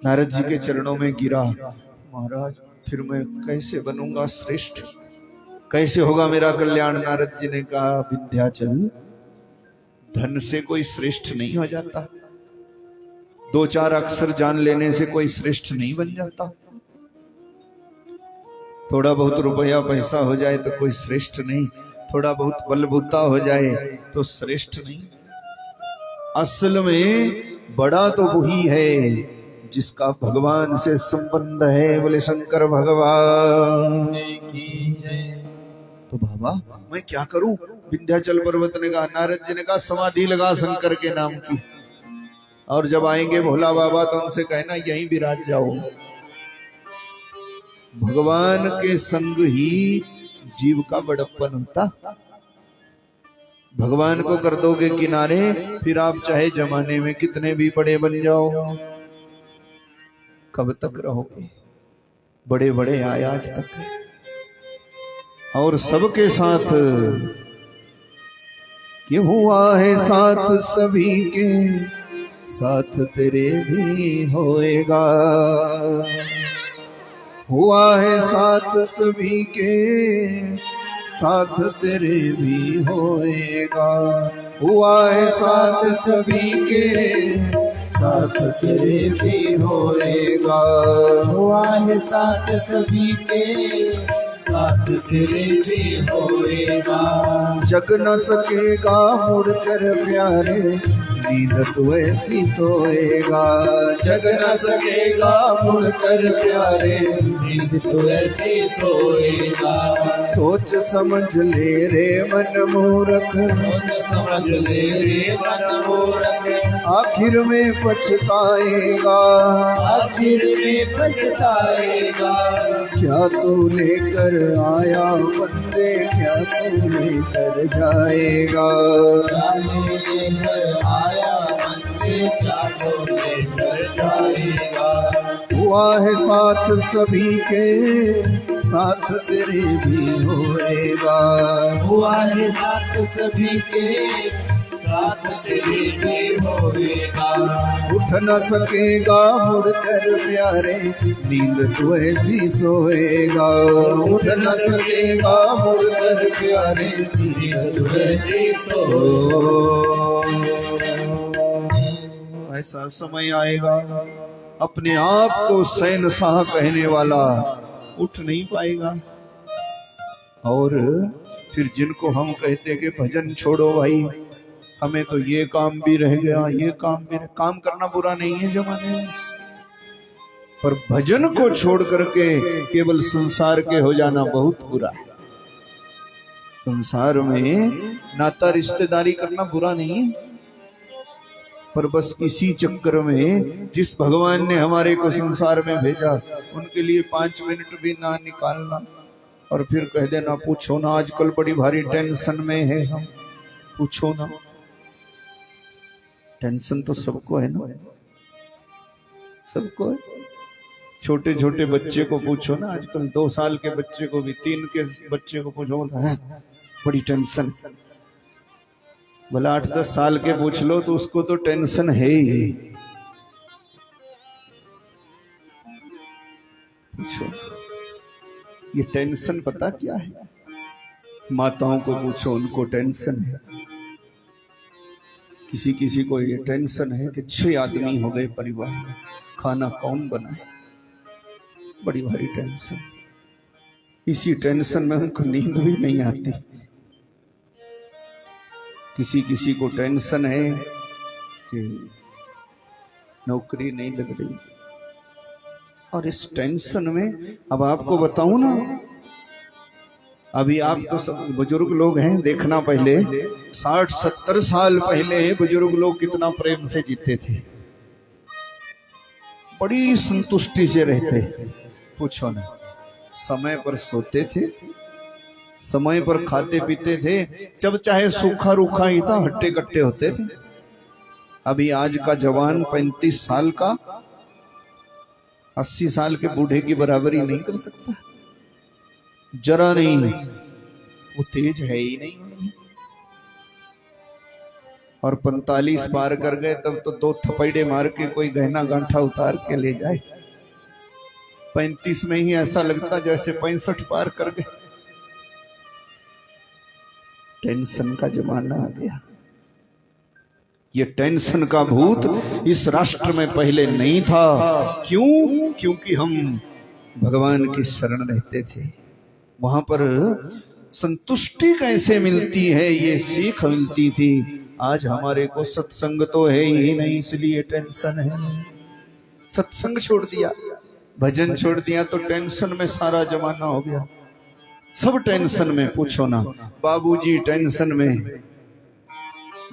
नारद जी के चरणों में गिरा। महाराज फिर मैं कैसे बनूंगा श्रेष्ठ, कैसे होगा मेरा कल्याण? नारद जी ने कहा विंध्याचल, धन से कोई श्रेष्ठ नहीं हो जाता, 2-4 अक्षर जान लेने से कोई श्रेष्ठ नहीं बन जाता, थोड़ा बहुत रुपया पैसा हो जाए तो कोई श्रेष्ठ नहीं, थोड़ा बहुत बलबूता हो जाए तो श्रेष्ठ नहीं। असल में बड़ा तो वही है जिसका भगवान से संबंध है। बोले शंकर भगवान की जय। तो बाबा मैं क्या करूं? विंध्याचल पर्वत ने कहा, नारद जी ने कहा समाधि लगा शंकर के नाम की, और जब आएंगे भोला बाबा तो उनसे कहना यहीं विराज जाओ। भगवान के संग ही जीव का बड़प्पन होता। भगवान को कर दोगे किनारे, फिर आप चाहे जमाने में कितने भी बड़े बन जाओ, कब तक रहोगे? बड़े बड़े आए आज तक, और सबके साथ कि हुआ है साथ सभी के, साथ तेरे भी होएगा। हुआ है साथ सभी के, साथ तेरे भी होएगा। हुआ है साथ सभी के, साथ तेरे भी होएगा। हुआ है साथ सभी के, साथ तेरे भी होएगा। जग न सकेगा मुड़कर प्यारे, नींद तू ऐसी सोएगा। जग न सकेगा मुड़कर प्यारे, नींद तू ऐसी सोएगा। सोच समझ ले रे मन मूर्ख, सोच समझ ले रे मन मूर्ख। आखिर में पछताएगा। आखिर में पछताएगा। क्या तू लेकर आया बंदे, क्या तू लेकर जाएगा। क्या तू लेकर आया बंदे, क्या तू लेकर जाएगा। हुआ है साथ सभी के, साथ तेरे भी होएगा। हुआ है साथ सभी के, साथ तेरे भी होएगा। उठ न सकेगा मुड़कर प्यारे, नींद तू ऐसी सोएगा। उठ न सकेगा मुड़कर प्यारे, नींद तू ऐसी ऐसा समय आएगा अपने आप को शहंशाह कहने वाला उठ नहीं पाएगा। और फिर जिनको हम कहते कि भजन छोड़ो भाई, हमें तो ये काम भी रह गया, ये काम भी रह, काम करना बुरा नहीं है जमाने में, पर भजन को छोड़ करके केवल संसार के हो जाना बहुत बुरा है। संसार में नाता रिश्तेदारी करना बुरा नहीं है, पर बस इसी चक्कर में जिस भगवान ने हमारे को संसार में भेजा, उनके लिए 5 मिनट भी ना निकालना और फिर कह देना पूछो ना, आजकल बड़ी भारी टेंशन में है हम। पूछो ना, टेंशन तो सबको है ना, सबको है। छोटे छोटे बच्चे को पूछो ना, आजकल 2 साल के बच्चे को भी, 3 के बच्चे को पूछो, बोलता है बड़ी टेंशन। बोला 8-10 साल के पूछ लो तो उसको तो टेंशन है ही। पूछो ये टेंशन पता क्या है? माताओं को पूछो, उनको टेंशन है। किसी किसी को ये टेंशन है कि 6 आदमी हो गए परिवार में, खाना कौन बनाए, बड़ी भारी टेंशन। इसी टेंशन में उनको नींद भी नहीं आती। किसी किसी को टेंशन है कि नौकरी नहीं लग रही, और इस टेंशन में अब आपको बताऊं ना, अभी आप तो सब बुजुर्ग लोग हैं, देखना पहले 60-70 साल पहले बुजुर्ग लोग कितना प्रेम से जीते थे, बड़ी संतुष्टि से रहते। पूछो ना, समय पर सोते थे, समय पर खाते पीते थे, जब चाहे सूखा रूखा ही था, हट्टे कट्टे होते थे। अभी आज का जवान 35 साल का 80 साल के बूढ़े की बराबरी नहीं कर सकता, जरा नहीं, वो तेज है ही नहीं। और 45 पार कर गए तब तो 2 थपड़े मार के कोई गहना गांठा उतार के ले जाए। 35 में ही ऐसा लगता जैसे 65 पार कर गए। टेंशन का जमाना आ गया। ये टेंशन का भूत इस राष्ट्र में पहले नहीं था। क्यों? क्योंकि हम भगवान की शरण रहते थे। वहां पर संतुष्टि कैसे मिलती है ये सीख मिलती थी। आज हमारे को सत्संग तो है ही नहीं, इसलिए टेंशन है। सत्संग छोड़ दिया, भजन छोड़ दिया तो टेंशन में सारा जमाना हो गया। सब टेंशन में। पूछो ना, बाबूजी टेंशन में,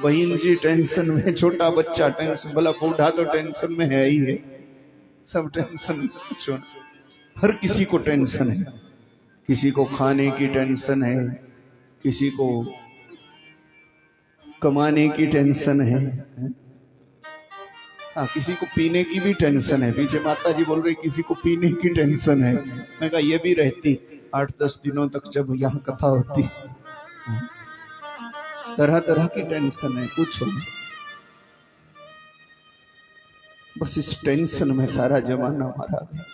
बहन जी टेंशन में, छोटा बच्चा टेंशन, भला बूढ़ा तो टेंशन में है ही है। सब टेंशन में। पूछो ना, हर किसी को टेंशन है। किसी को खाने की टेंशन है, किसी को कमाने की टेंशन है, हाँ किसी को पीने की भी टेंशन है। पीछे माता जी बोल रही किसी को पीने की टेंशन है। मैं कहा ये भी रहती 8-10 दिनों तक जब यहाँ कथा होती। तरह तरह की टेंशन है। पूछो, बस इस टेंशन में सारा जमाना मारा गया।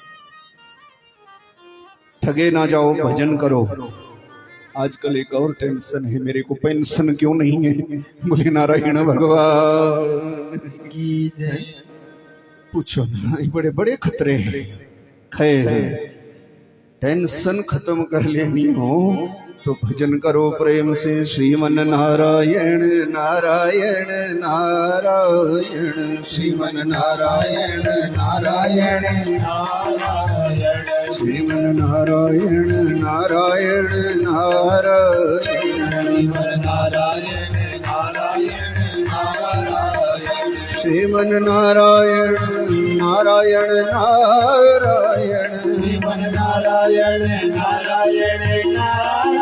ठगे ना जाओ, भजन करो। आजकल एक और टेंशन है, मेरे को पेंशन क्यों नहीं है? बोले नारायण भगवान की जय। पूछो ना, बड़े बड़े खतरे हैं। खैर, टेंशन खत्म कर लेनी हो तो भजन करो प्रेम से। श्रीमन नारायण नारायण नारायण, श्रीमन नारायण नारायण नारायण, श्रीमन नारायण नारायण नारायण, श्रीमन नारायण नारायण नारायण, श्रीमन नारायण नारायण नारायण,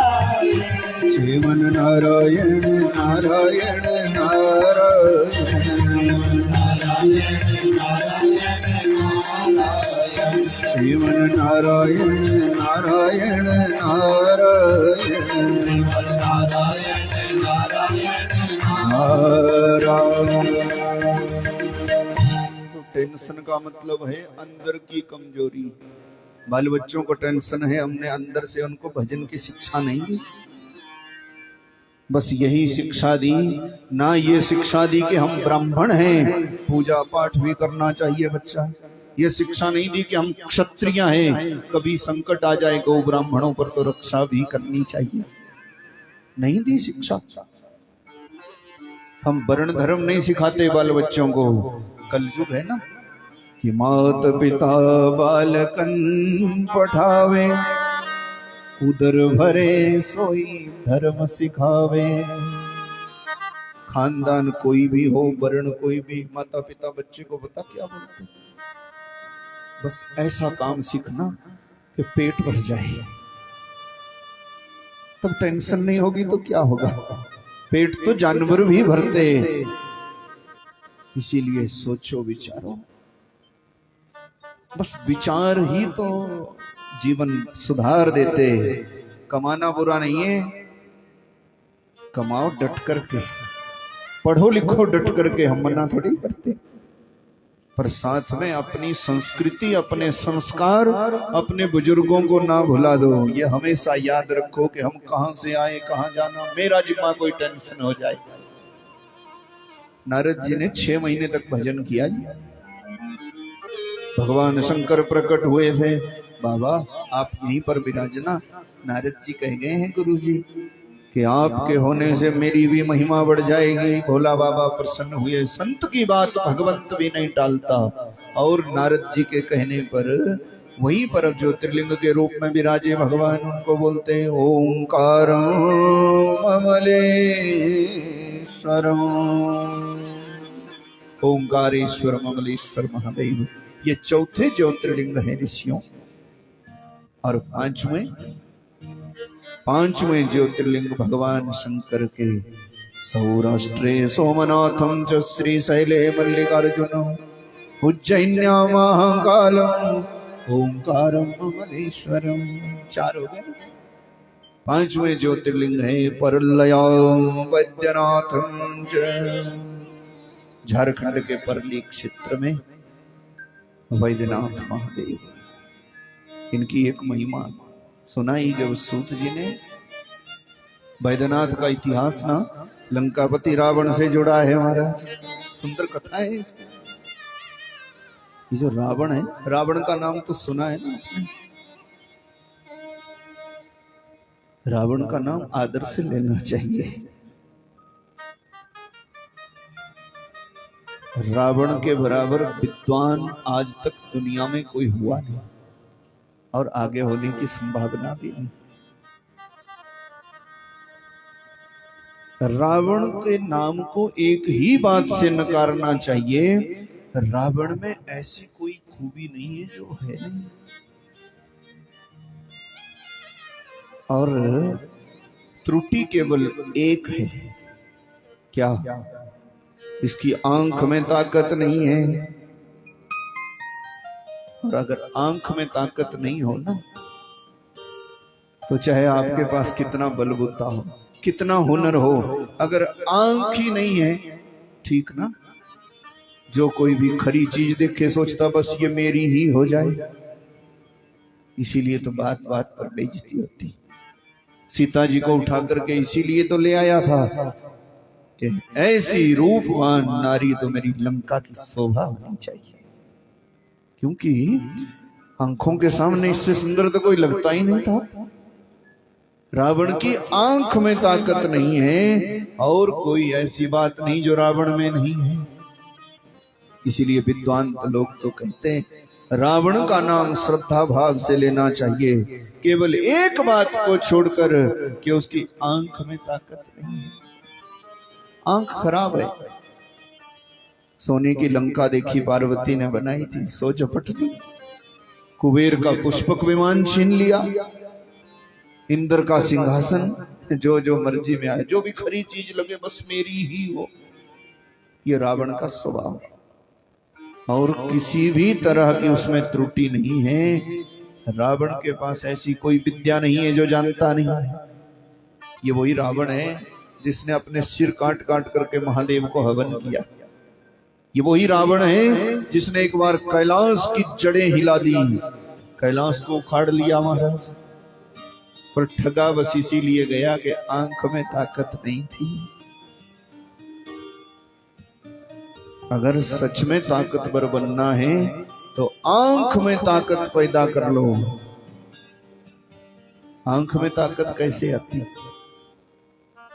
श्रीमन नारायण नारायण नारायण, श्रीमन नारायण नारायण नारायण, श्रीमन नारायण नारायण नारायण। तो टेंशन का मतलब है अंदर की कमजोरी। बाल बच्चों को टेंशन है, हमने अंदर से उनको भजन की शिक्षा नहीं दी। बस यही शिक्षा दी ना, ये शिक्षा दी कि हम ब्राह्मण हैं, पूजा पाठ भी करना चाहिए बच्चा। ये शिक्षा नहीं दी कि हम क्षत्रिय हैं, कभी संकट आ जाए गौ ब्राह्मणों पर तो रक्षा भी करनी चाहिए। नहीं दी शिक्षा। हम वर्ण धर्म नहीं सिखाते बाल बच्चों को। कलयुग है ना कि मात पिता बालकन पठावे, उदर भरे सोई धर्म सिखावे। खानदान कोई भी हो, वर्ण कोई भी, माता पिता बच्चे को बता क्या बोलते, बस ऐसा काम सीखना कि पेट भर जाए। तब टेंशन नहीं होगी तो क्या होगा? पेट तो जानवर भी भरते। इसीलिए सोचो, विचारो, बस विचार ही तो जीवन सुधार देते। कमाना बुरा नहीं है, कमाओ डट करके, पढ़ो लिखो डट करके, हम मना थोड़ी करते, पर साथ में अपनी संस्कृति, अपने संस्कार, अपने बुजुर्गों को ना भुला दो। ये हमेशा याद रखो कि हम कहां से आए, कहां जाना, मेरा जिम्मा कोई टेंशन हो जाए। नारद जी ने 6 महीने तक भजन किया जी। भगवान शंकर प्रकट हुए थे, बाबा आप यहीं पर विराजना। नारद जी कह गए हैं गुरु जी कि आपके होने से मेरी भी महिमा बढ़ जाएगी। भोला बाबा प्रसन्न हुए। संत की बात भगवंत भी नहीं टालता। और नारद जी के कहने पर वहीं पर ज्योतिर्लिंग के रूप में विराजे भगवान, उनको बोलते हैं ओंकार ममलेश्वरम, ओंकारेश्वर ममलेश्वर महादेव। ये चौथे ज्योतिर्लिंग है ऋषियों। और पांचवें ज्योतिर्लिंग भगवान शंकर के सौराष्ट्रे सोमनाथम च श्रीशैले मल्लिकार्जुनम उज्जैन्या महाकालम ओंकारम ममलेश्वरम। 4 हो गए ना। 5वें ज्योतिर्लिंग है परलयम वैद्यनाथम च, झारखंड के परली क्षेत्र में वैद्यनाथ महादेव। इनकी एक महिमा सुनाई जब सूत जी ने। वैद्यनाथ का इतिहास ना लंकापति रावण से जुड़ा है महाराज। सुंदर कथा है। ये जो रावण है, रावण का नाम तो सुना है ना आपने। रावण का नाम आदर से लेना चाहिए। रावण के बराबर विद्वान आज तक दुनिया में कोई हुआ नहीं, और आगे होने की संभावना भी नहीं। रावण के नाम को एक ही बात से नकारना चाहिए, रावण में ऐसी कोई खूबी नहीं है जो है नहीं। और त्रुटि केवल एक है, क्या? इसकी आंख में ताकत नहीं है। और अगर आंख में ताकत नहीं हो ना, तो चाहे आपके पास कितना बलबूता हो, कितना हुनर हो, अगर आंख ही नहीं है, ठीक ना? जो कोई भी खरी चीज देखे सोचता बस ये मेरी ही हो जाए। इसीलिए तो बात बात पर बेइज्जती होती। सीता जी को उठा करके इसीलिए तो ले आया था कि ऐसी रूपवान नारी तो मेरी लंका की शोभा होनी चाहिए। क्योंकि आंखों के सामने इससे सुंदर तो कोई लगता ही नहीं था। रावण की आंख में ताकत नहीं है, और कोई ऐसी बात नहीं जो रावण में नहीं है। इसीलिए विद्वान लोग तो कहते हैं रावण का नाम श्रद्धा भाव से लेना चाहिए, केवल एक बात को छोड़कर कि उसकी आंख में ताकत नहीं है। आंख खराब है। सोने की लंका देखी पार्वती ने बनाई थी, सो झपट दी। कुबेर का पुष्पक विमान छीन लिया, इंद्र का सिंहासन, जो जो मर्जी में आए, जो भी खरी चीज लगे बस मेरी ही हो। ये रावण का स्वभाव, और किसी भी तरह की उसमें त्रुटि नहीं है। रावण के पास ऐसी कोई विद्या नहीं है जो जानता नहीं है। ये वही रावण है जिसने अपने सिर काट काट करके महादेव को हवन किया। ये वही रावण है जिसने एक बार कैलाश की जड़ें हिला दी, कैलाश को उखाड़ लिया महाराज। पर ठगा बस इसीलिए गया कि आंख में ताकत नहीं थी। अगर सच में ताकतवर बनना है तो आंख में ताकत पैदा कर लो। आंख में ताकत कैसे आती?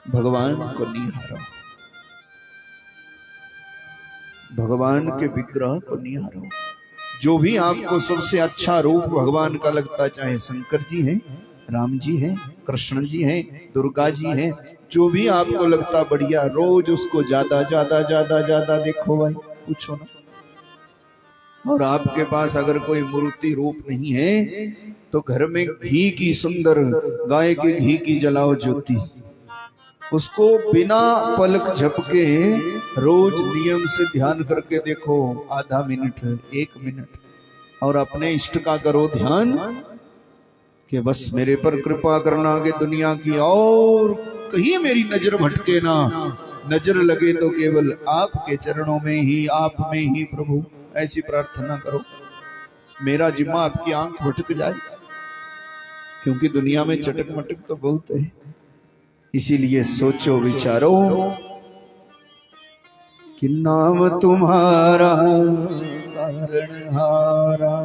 भगवान को निहारो, भगवान के विग्रह को निहारो। जो भी आपको सबसे अच्छा रूप भगवान का लगता, चाहे शंकर जी हैं, राम जी हैं, कृष्ण जी हैं, दुर्गा जी हैं, जो भी आपको लगता बढ़िया, रोज उसको ज्यादा ज्यादा ज्यादा ज्यादा देखो भाई। पूछो ना, और आपके पास अगर कोई मूर्ति रूप नहीं है तो घर में घी की सुंदर गाय के घी की जलाओ ज्योति, उसको बिना पलक झपके रोज नियम से ध्यान करके देखो, आधा मिनट 1 मिनट, और अपने इष्ट का करो ध्यान कि बस मेरे पर कृपा करना कि दुनिया की और कहीं मेरी नजर भटके ना, नजर लगे तो केवल आपके चरणों में ही, आप में ही प्रभु। ऐसी प्रार्थना करो, मेरा जिम्मा आपकी आंख भटक जाए, क्योंकि दुनिया में चटक मटक तो बहुत है। इसीलिए सोचो विचारो कि नाम तुम्हारा तारणहारा,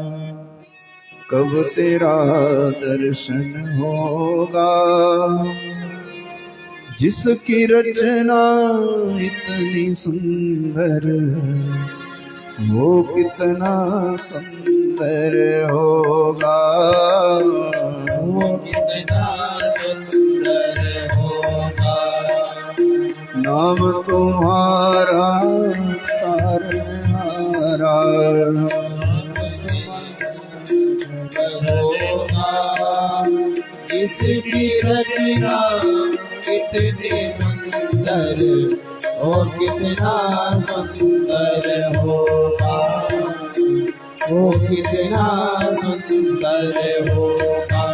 कब तेरा दर्शन होगा। जिसकी रचना इतनी सुंदर, वो कितना सुंदर होगा। वो कितना सुंदर होगा। नाम तुम्हारा तारणहारा, होगा। इसकी रचना कितनी सुंदर, और कितना सुंदर होगा। वो कितना सुंदर होगा।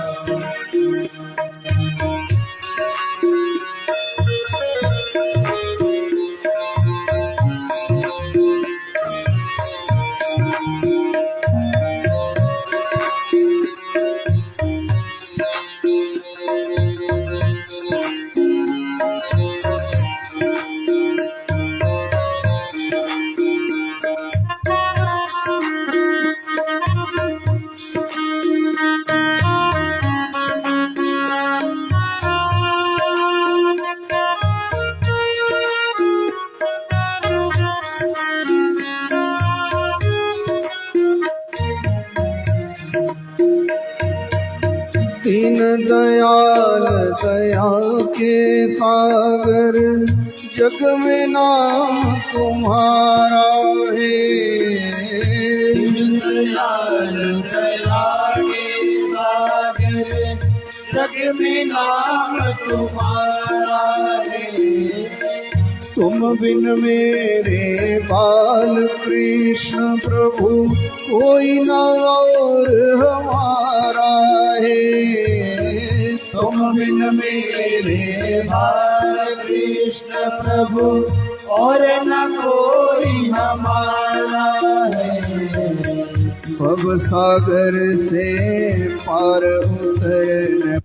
दीन दयाल दया के सागर, जग में नाम तुम्हारा है। दयाल दया के सागर, जग में नाम तुम्हारा है। तुम बिन मेरे बाल कृष्ण प्रभु, कोई न और हमारा है। तुम बिन मेरे बाल कृष्ण प्रभु, और न कोई हमारा है। भव सागर से पार उतरने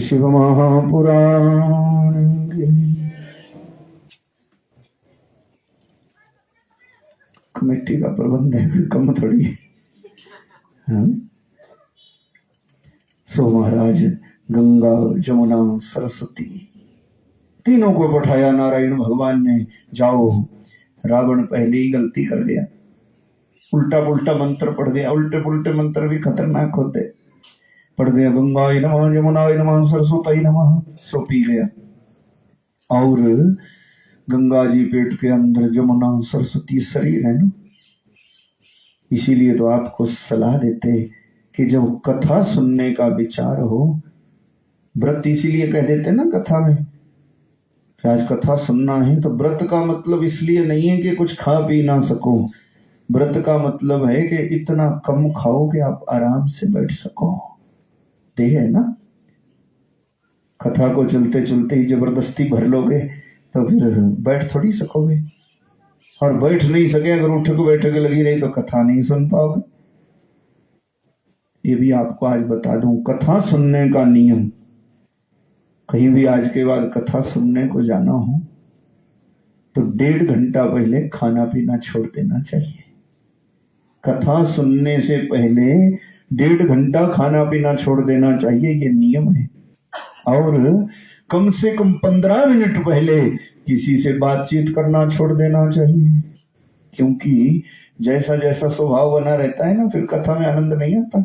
शिव महापुराण की। कमेटी का प्रबंध है, फिर कम थोड़ी है। हाँ? सो महाराज गंगा जमुना सरस्वती तीनों को बैठाया नारायण भगवान ने। जाओ। रावण पहले ही गलती कर गया, उल्टा पुल्टा मंत्र पढ़ गया। उल्टे पुल्टे मंत्र भी खतरनाक होते। पढ़ गया गंगाय नमः यमुनाय नमः सरस्वती नमः, सो पी गया। और गंगा जी पेट के अंदर, जमुना सरस्वती शरीर है ना। इसीलिए तो आपको सलाह देते कि जब कथा सुनने का विचार हो, व्रत इसीलिए कह देते ना कथा में कि आज कथा सुनना है। तो व्रत का मतलब इसलिए नहीं है कि कुछ खा पी ना सको। व्रत का मतलब है कि इतना कम खाओ कि आप आराम से बैठ सको। देह है ना, कथा को चलते चलते ही जबरदस्ती भर लोगे तो फिर बैठ थोड़ी सकोगे। और बैठ नहीं सके अगर उठक बैठक लगी रही तो कथा नहीं सुन पाओगे। ये भी आपको आज बता दूं, कथा सुनने का नियम, कहीं भी आज के बाद कथा सुनने को जाना हो तो 1.5 घंटा पहले खाना पीना छोड़ देना चाहिए। कथा सुनने से पहले 1.5 घंटा खाना पीना छोड़ देना चाहिए, ये नियम है। और कम से कम 15 मिनट पहले किसी से बातचीत करना छोड़ देना चाहिए, क्योंकि जैसा जैसा स्वभाव बना रहता है ना, फिर कथा में आनंद नहीं आता।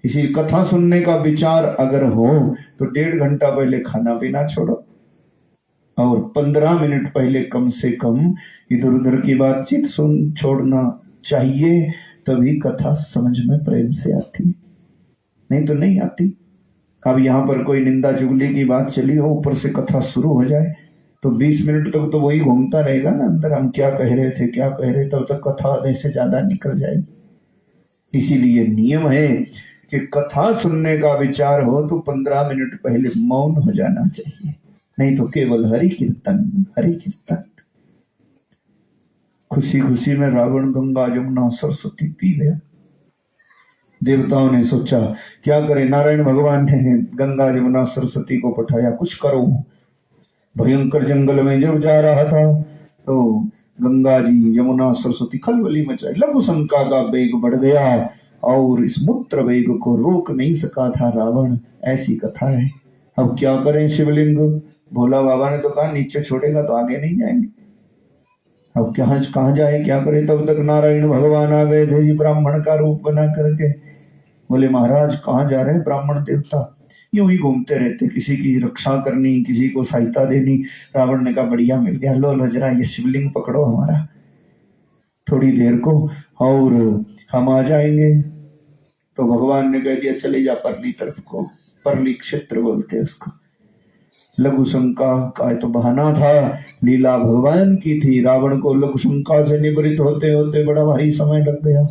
इसी कथा सुनने का विचार अगर हो तो 1.5 घंटा पहले खाना पीना छोड़ो और 15 मिनट पहले कम से कम इधर उधर की बातचीत सुन छोड़ना चाहिए। तभी कथा समझ में प्रेम से आती, नहीं तो नहीं आती। अब यहाँ पर कोई निंदा चुगली की बात चली हो, ऊपर से कथा शुरू हो जाए तो 20 मिनट तक तो वही घूमता रहेगा ना अंदर, हम क्या कह रहे थे क्या कह रहे, तब तक कथा आधे से ज्यादा निकल जाएगी। इसीलिए नियम है कि कथा सुनने का विचार हो तो 15 मिनट पहले मौन हो जाना चाहिए, नहीं तो केवल हरि कीर्तन हरि कीर्तन। खुशी खुशी में रावण गंगा जमुना सरस्वती पी गया। देवताओं ने सोचा क्या करें, नारायण भगवान ने गंगा जमुना सरस्वती को पठाया, कुछ करो। भयंकर जंगल में जब जा रहा था तो गंगा जी जमुना सरस्वती खलबली मचाई, लघु शंका का वेग बढ़ गया और इस मूत्र वेग को रोक नहीं सका था रावण। ऐसी कथा है। अब क्या करें, शिवलिंग भोला बाबा ने तो कहा नीचे छोड़ेगा तो आगे नहीं जाएंगे। अब कहाँ जाए क्या करे। तब तक नारायण भगवान आ गए थे जी, ब्राह्मण का रूप बना करके। बोले महाराज कहाँ जा रहे हैं। ब्राह्मण देवता यूं ही घूमते रहते, किसी की रक्षा करनी, किसी को सहायता देनी। रावण ने कहा बढ़िया मिल गया, लो लजरा ये शिवलिंग पकड़ो हमारा, थोड़ी देर को और हम आ जाएंगे। तो भगवान ने कह दिया चले जा परली तरफ को, परली क्षेत्र बोलते उसको। लघु शंका का तो बहाना था, लीला भगवान की थी। रावण को लघु शंका से निवृत्त होते होते बड़ा भारी समय लग गया।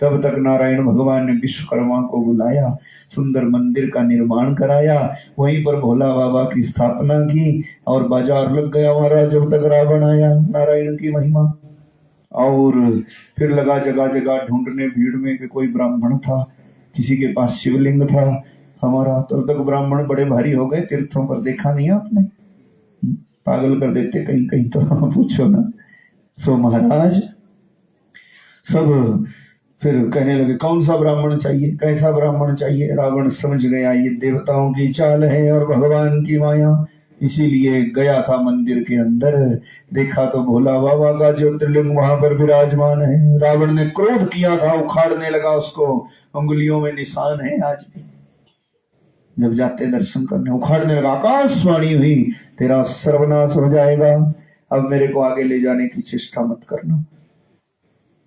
तब तक नारायण भगवान ने विश्वकर्मा को बुलाया, सुंदर मंदिर का निर्माण कराया, वहीं पर भोला बाबा की स्थापना की और बाजार लग गया हमारा। जब तक रावण आया, नारायण की महिमा। और फिर लगा जगह जगह ढूंढने भीड़ में कि कोई ब्राह्मण था, किसी के पास शिवलिंग था हमारा। तब तक ब्राह्मण बड़े भारी हो गए, तीर्थों पर देखा नहीं आपने, पागल कर देते कहीं कहीं तो पूछो ना। सो महाराज सब फिर कहने लगे कौन सा ब्राह्मण चाहिए, कैसा ब्राह्मण चाहिए। रावण समझ गया ये देवताओं की चाल है और भगवान की माया, इसीलिए गया था मंदिर के अंदर। देखा तो भोला बाबा का ज्योतिर्लिंग वहां पर विराजमान है। रावण ने क्रोध किया था, उखाड़ने लगा उसको, उंगलियों में निशान है आज भी। जब जाते दर्शन करने उखाड़ने लगा, आकाशवाणी हुई तेरा सर्वनाश हो जाएगा, अब मेरे को आगे ले जाने की चेष्टा मत करना।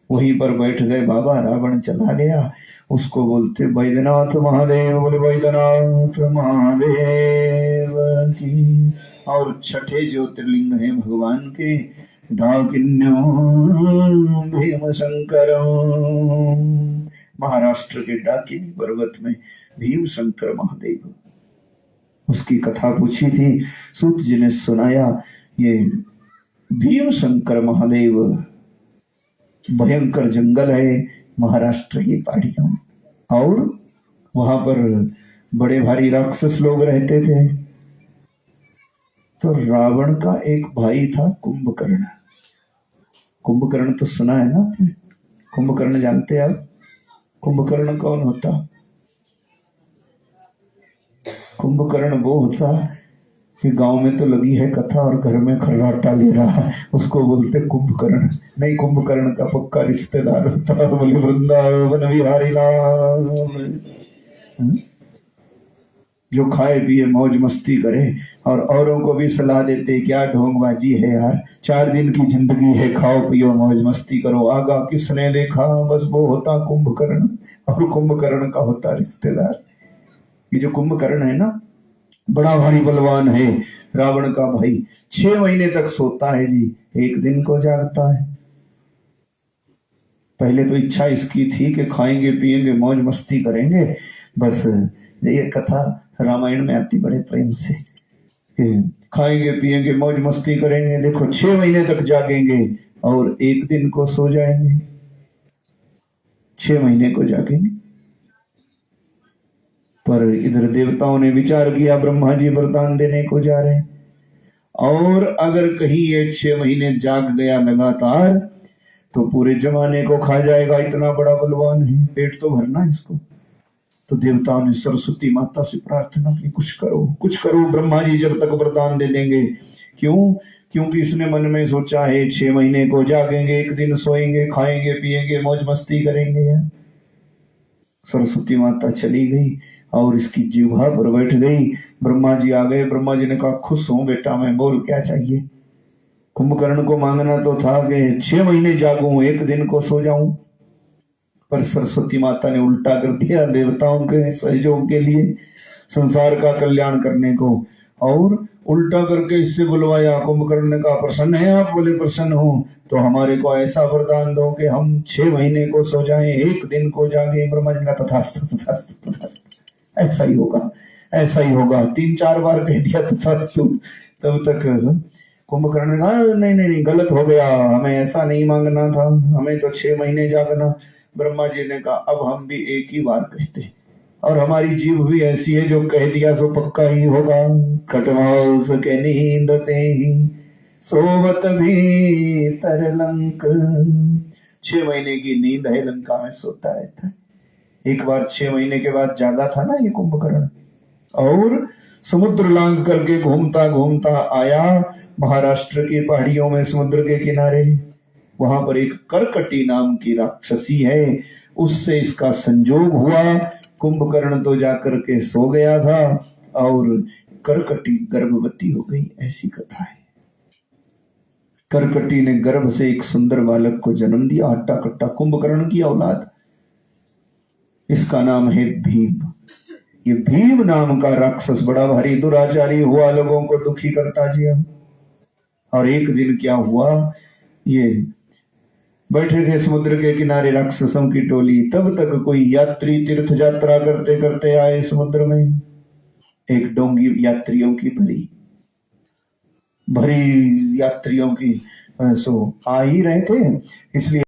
वहीं पर बैठ गए बाबा। रावण चला गया, उसको बोलते बैद्यनाथ महादेव, बोले बैद्यनाथ महादेव की। और छठे ज्योतिर्लिंग है भगवान के, डाकिन्यो भीम शंकर। महाराष्ट्र के डाकिनी पर्वत में भीम शंकर महादेव, उसकी कथा पूछी थी, सूत जी ने सुनाया। ये भीम शंकर महादेव भयंकर जंगल है महाराष्ट्र की पहाड़ियों, और वहां पर बड़े भारी राक्षस लोग रहते थे। तो रावण का एक भाई था कुंभकर्ण। कुंभकर्ण तो सुना है ना आपने? कुंभकर्ण जानते हैं आप? कुंभकर्ण कौन होता? कुंभकर्ण वो होता कि गांव में तो लगी है कथा और घर में खर्राटा ले रहा है, उसको बोलते कुंभकर्ण। नहीं, कुंभकर्ण का पक्का रिश्तेदार होता। बोले वृंदावन बिहारी लाल। जो खाए पिए मौज मस्ती करे और औरों को भी सलाह देते, क्या ढोंगबाजी है यार, 4 दिन की जिंदगी है, खाओ पियो मौज मस्ती करो, आगा किसने देखा। बस वो होता कुंभकर्ण, और कुंभकर्ण का होता रिश्तेदार। ये जो कुंभकर्ण है ना, बड़ा भारी बलवान है, रावण का भाई। 6 महीने तक सोता है जी, एक दिन को जागता है। पहले तो इच्छा इसकी थी कि खाएंगे पिएंगे मौज मस्ती करेंगे। बस ये कथा रामायण में आती बड़े प्रेम से कि खाएंगे पिएंगे मौज मस्ती करेंगे। देखो 6 महीने तक जागेंगे और एक दिन को सो जाएंगे। 6 महीने को जागेंगे। पर इधर देवताओं ने विचार किया, ब्रह्मा जी वरदान देने को जा रहे हैं, और अगर कहीं ये 6 महीने जाग गया लगातार तो पूरे जमाने को खा जाएगा, इतना बड़ा बलवान है, पेट तो भरना है इसको। तो देवताओं ने सरस्वती माता से प्रार्थना की, कुछ करो कुछ करो, ब्रह्मा जी जब तक वरदान दे देंगे। क्यों? क्योंकि इसने मन में सोचा है 6 महीने को जागेंगे, एक दिन सोएंगे, खाएंगे पिएंगे मौज मस्ती करेंगे। सरस्वती माता चली गई और इसकी जिह्वा पर बैठ गई। ब्रह्मा जी आ गए। ब्रह्मा जी ने कहा, खुश हूं बेटा मैं, बोल क्या चाहिए। कुंभकर्ण को मांगना तो था कि 6 महीने जागूं, एक दिन को सो जाऊं, पर सरस्वती माता ने उल्टा कर दिया। देवताओं के सहयोग के लिए, संसार का कल्याण करने को, और उल्टा करके इससे बुलवाया। कुंभकर्ण ने कहा, प्रसन्न है आप? बोले प्रसन्न हूं। तो हमारे को ऐसा वरदान दो कि हम 6 महीने को सो जाएं, एक दिन को जागे। ब्रह्मा जी का तथास्तु तथास्तु तथास्तु, ऐसा ही होगा ऐसा ही होगा। 3-4 बार कह दिया तथास्तु। तब तक कुंभकर्ण ने कहा, नहीं नहीं नहीं, गलत हो गया, हमें ऐसा नहीं मांगना था, हमें तो 6 महीने जागना। ब्रह्मा जी ने कहा, अब हम भी एक ही बार कहते, और हमारी जीव भी ऐसी है, जो कह दिया सो पक्का ही होगा। खटवाउस के नींद ते सोवत भी तरलंक। 6 महीने की नींद है, लंका में सोता रहता है। एक बार 6 महीने के बाद जागा था ना ये कुंभकर्ण, और समुद्र लांग करके घूमता घूमता आया महाराष्ट्र की पहाड़ियों में, समुद्र के किनारे। वहां पर एक करकटी नाम की राक्षसी है, उससे इसका संजोग हुआ। कुंभकर्ण तो जाकर के सो गया था और करकटी गर्भवती हो गई, ऐसी कथा है। करकटी ने गर्भ से एक सुंदर बालक को जन्म दिया, हट्टा कट्टा, कुंभकर्ण की औलाद। इसका नाम है भीम। ये भीम नाम का राक्षस बड़ा भारी दुराचारी हुआ, लोगों को दुखी करता जिया। और एक दिन क्या हुआ, ये बैठे थे समुद्र के किनारे राक्षसों की टोली। तब तक कोई यात्री तीर्थ यात्रा करते करते आए समुद्र में। एक डोंगी यात्रियों की भरी यात्रियों की सो आ ही रहे थे, इसलिए